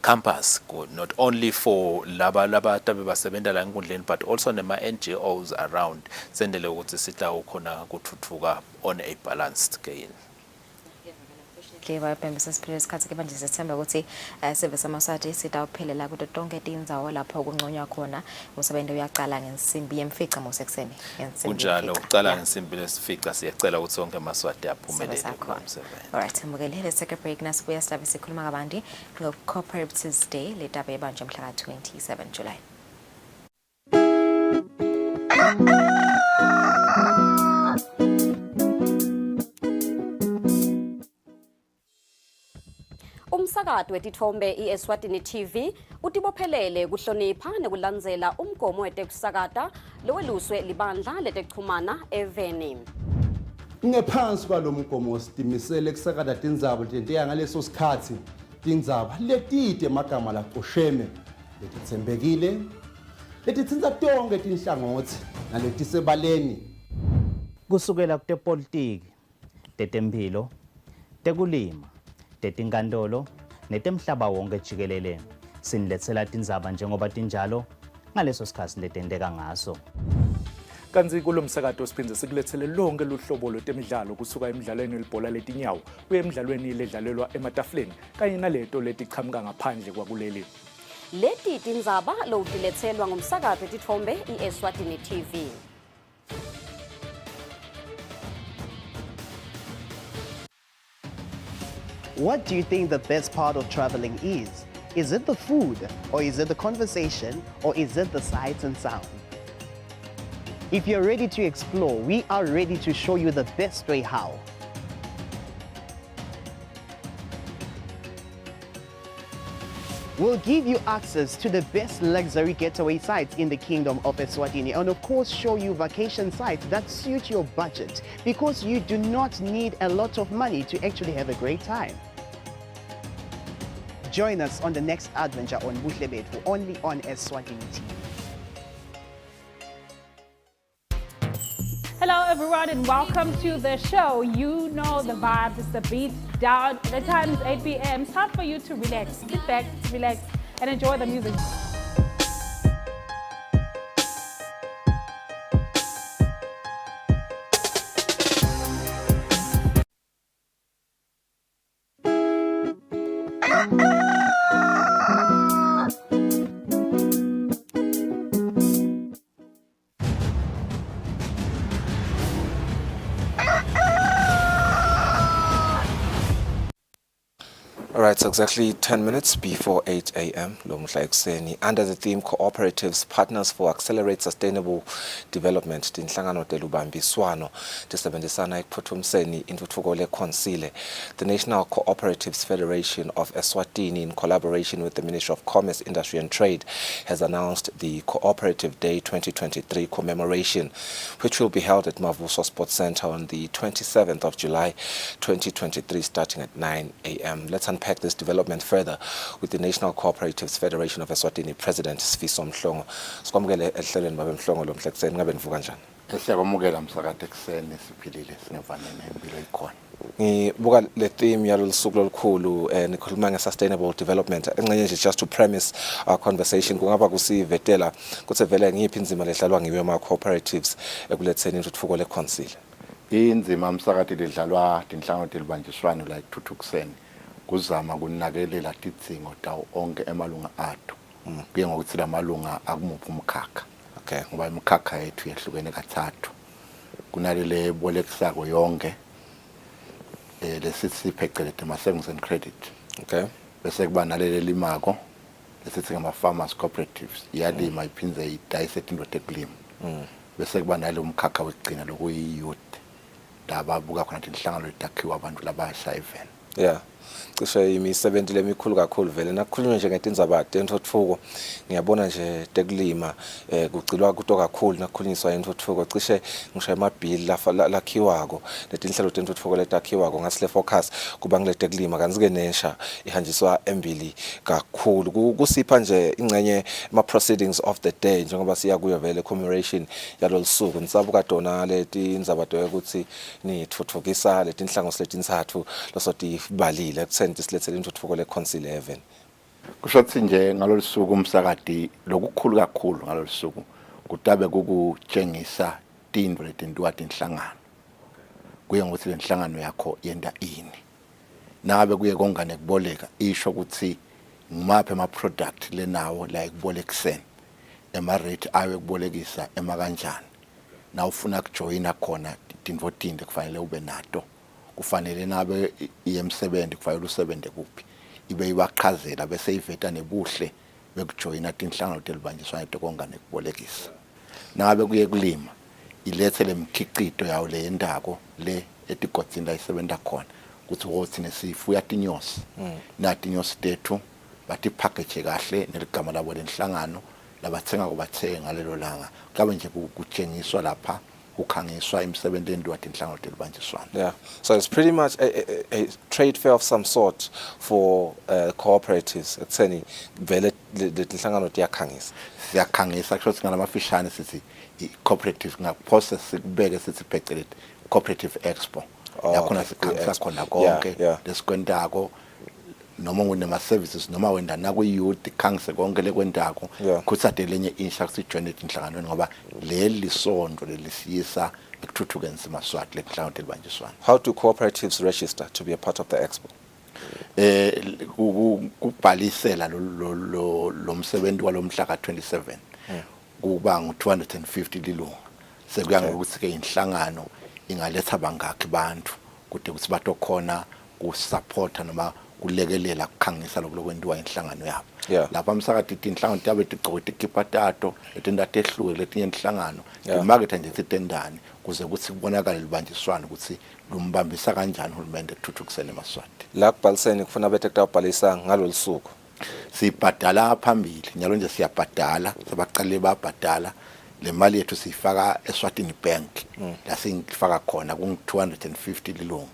campus not only for laba tabe basebenta la enkundleni but also nema NGOs around sendele ukuthi sitla ukhona kuthuthuka on a balanced scale. Bayabhembisa siphile isikhathi ke manje sethemba ukuthi service amaswati sitawuphelela kude tonke indzawo lapho kunconywa khona umsebenzi uyaqala ngensimbi yemfica mosekuseni kunjalo uqala ngensimbi lesifica siyacela ukuthi sonke amaswati aphumelele umsebenzi. Alright mbukele let's take a break nasibuya silabe sikhuluma kabanti ngo Cooperative Day letaba ebanje mhla ka 27 July. Umsakazi wetithombe iEswatini TV utibophelele kuhlonipha nekulandzela umgomo wetekusakata loweluswe libandla letekuchumana eveni. Ngephansi kwalomgomo sitimisele kusakata tindzaba letiya ngaleso sikhathi tindzaba letide emagama lacosheme letitsembekile letitsintsa tonke tinhlangothi naletisebaleni kusukela kutepolitiki, tetemphilo, tekulima, tetinkantolo netemhlaba wonke jikelele. Siniletsela tindzaba njengoba tinjalo ngaleso sikhathi letenteka ngaso. Kanzi kulo msakato siphindze sikulethele lonke luhlobo lwetemidlalo kusuka emidlalweni welibhola letinyawo kuya emidlalweni ledlalelwa ematafuleni kanye naleto letichamuka ngaphandle kwakuleli. Leti tindzaba lowutiletselwa ngumsakato wetitfombe iEswatini TV. What do you think the best part of traveling is? Is it the food, or is it the conversation, or is it the sights and sound? If you're ready to explore, we are ready to show you the best way how. We'll give you access to the best luxury getaway sites in the Kingdom of Eswatini, and of course show you vacation sites that suit your budget, because you do not need a lot of money to actually have a great time. Join us on the next adventure on Buhle Bethu, only on Eswatini TV. Hello everyone and welcome to the show. You know the vibes, it's the beat down. The time is 8 p.m. It's time for you to relax, sit back, relax, and enjoy the music. All right, so exactly 10 minutes before 8 a.m. Under the theme Cooperatives, Partners for Accelerate Sustainable Development, tinhlangano telubambiswano tisebenzisana ekuphuthumiseni intuthuko le-Kusile. The National Cooperatives Federation of Eswatini, in collaboration with the Ministry of Commerce, Industry and Trade, has announced the Cooperative Day 2023 commemoration, which will be held at Mavuso Sports Center on the 27th of July 2023, starting at 9 a.m. Let's unpack this development further with the National Cooperatives Federation of Eswatini President Sifiso Mhlongo. Sikwamukele ehlelweni babe Mhlongo lo mhlekuseni ngabe nivuka njani? Siyakwamukela msakade ekuseni siphilile singefanele impilo ikhona. Ngibuka le theme yalo suku lolukhulu nikhuluma nge-sustainable development engxenye nje just to premise our conversation kungaba kusivetela kuthi vele ngiyiphi inzima ledlalwa ngiwe ama-cooperatives ekuletheni intuthuko le-Kusile. Inzima msakade ledlalwa tinhlangano telibanjiswano la ekuthuthukiseni kuzama kunakelela tidzingo tawo onke emalunga athu kuye ngokuthi la malunga akumuphi umkhakha. Okay. Ngoba imikhakha yethu yehlukene kathathu. Kunalele bolekisako yonke lesithi phecelede ama-savings and credit. Okay. Bese kuba nalele limako lesithi ngama-farmers cooperatives iyalima iphindze idayise into tekulima. Bese kuba nalo umkhakha wekugcina lokuyi-youth lababuka khona tinhlangano letakhiwa abantu labasha-7. Yeah. Cishe imisebenzi lemikhulu kakhulu vele nakukhulunywa nje ngetindzaba tentuthuko ngiyabona nje tekulima kucilwa kuto kakhulu nakukhulunyiswa intuthuko cishe ngisho emabhili lakhiwako letinhlelo tentuthuko letakhiwako ngasile focus kuba ngile tekulima kanzike nensha ihanjiswa embili kakhulu kusipha nje ingcenye ama proceedings of the day njengoba siya kuyo vele commemoration yalolusuku nisabuka dona letindzaba ukuthi nithuthukisa letinhlango letintsathu losoti balile kusenti silethele intuthuko le-Kusile 11. Kusho ukuthi nje ngalolu suku umsakadi lokukhulu kakhulu ngalolu suku kutabe kukutshengisa tindlu letintuwa tinhlangano. Kuye ngokuthi lenhlangano yakho yenda ini. Nabe kuye kongane kuboleka isho ukuthi ngimaphi ama-product lenawo la ekubolekiseni ema-rate ayo ekubolekisa emakanjani. Na ufuna kujoyina khona tindlu tinde kufanele ube nato. Kufanele nabe iyemsebenzi kufanele usebenze kuphi ibe ibaqhazela bese iveta nebuhle bekujoyina tinhlangano telibanjiswana tekongane kubolekisa. Nabe kuye kulima ilethe lemkhiqito yawo le yendako le etigodzini la isebenta khona kuthi wothi nesifuya tinyosi na tinyosi tethu bathi package kahle neligama labo lenhlangano labathenga kubathenga ngalelo langa kabe nje kutshengiswa lapha kukhangiswa imisebenzi endiwa tinhlangano telibanjiswana. Yeah, so it's pretty much a trade fair of some sort for cooperatives. Ekutheni vele tinhlangano tiyakhangisa. Siyakhangisa kusho ngalamafishane sithi cooperative ngaphose sikubeke sithi phecelezi cooperative expo. Yakhona sikhangisa khona konke lesikwentako noma unema services noma wenda naku youth khangise konke lekwentako kuthi lelinye insha kusijoine inhlanganweni ngoba leli sondo lelisiyisa ekuthuthukeni simaswati lenhlangano telibanjiswana. How do cooperatives register to be a part of the expo? Kubhalisela lo msebenzi walomhla ka27 kuba ngu250 lilunga sekuya ngokuthi ke inhlangano ingaletha bangakhi bantu kude kuthi batokhona kusupporta noma kulekelela kukhangisa lokwenziwa inhlangano yabo. Lapha msakati inhlangano tabe tigcoka tikipatato letindathe ehluke letinye inhlangano imarket nje sitendani kuze kuthi kubonakala libanjiswana ukuthi lumbambisa kanjani uhulumende ekuthuthukiseni emaswati. La kubhaliseni kufuna bete kutawubhalisa ngalolusuku. Sibhadala phambili nyalo nje siyabhadala sebaqale babhadala le mali yethu siyifaka Eswatini Bank la singifaka khona ku250 lilunga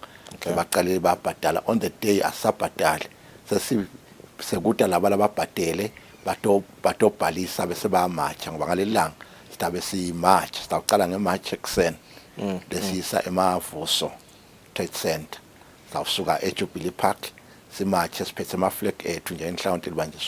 sebaqale babhadala on the day asabhadale sekuta laba lababhadele batobhalisa bese bayamacha ngoba ngalelanga sitabe simarch sitaqala ngemarch ekseni lesisa emavuso trade center sawusuka eJubilee Park simarch siphethe ama flag ethu nje enhlangano telibanjiswana.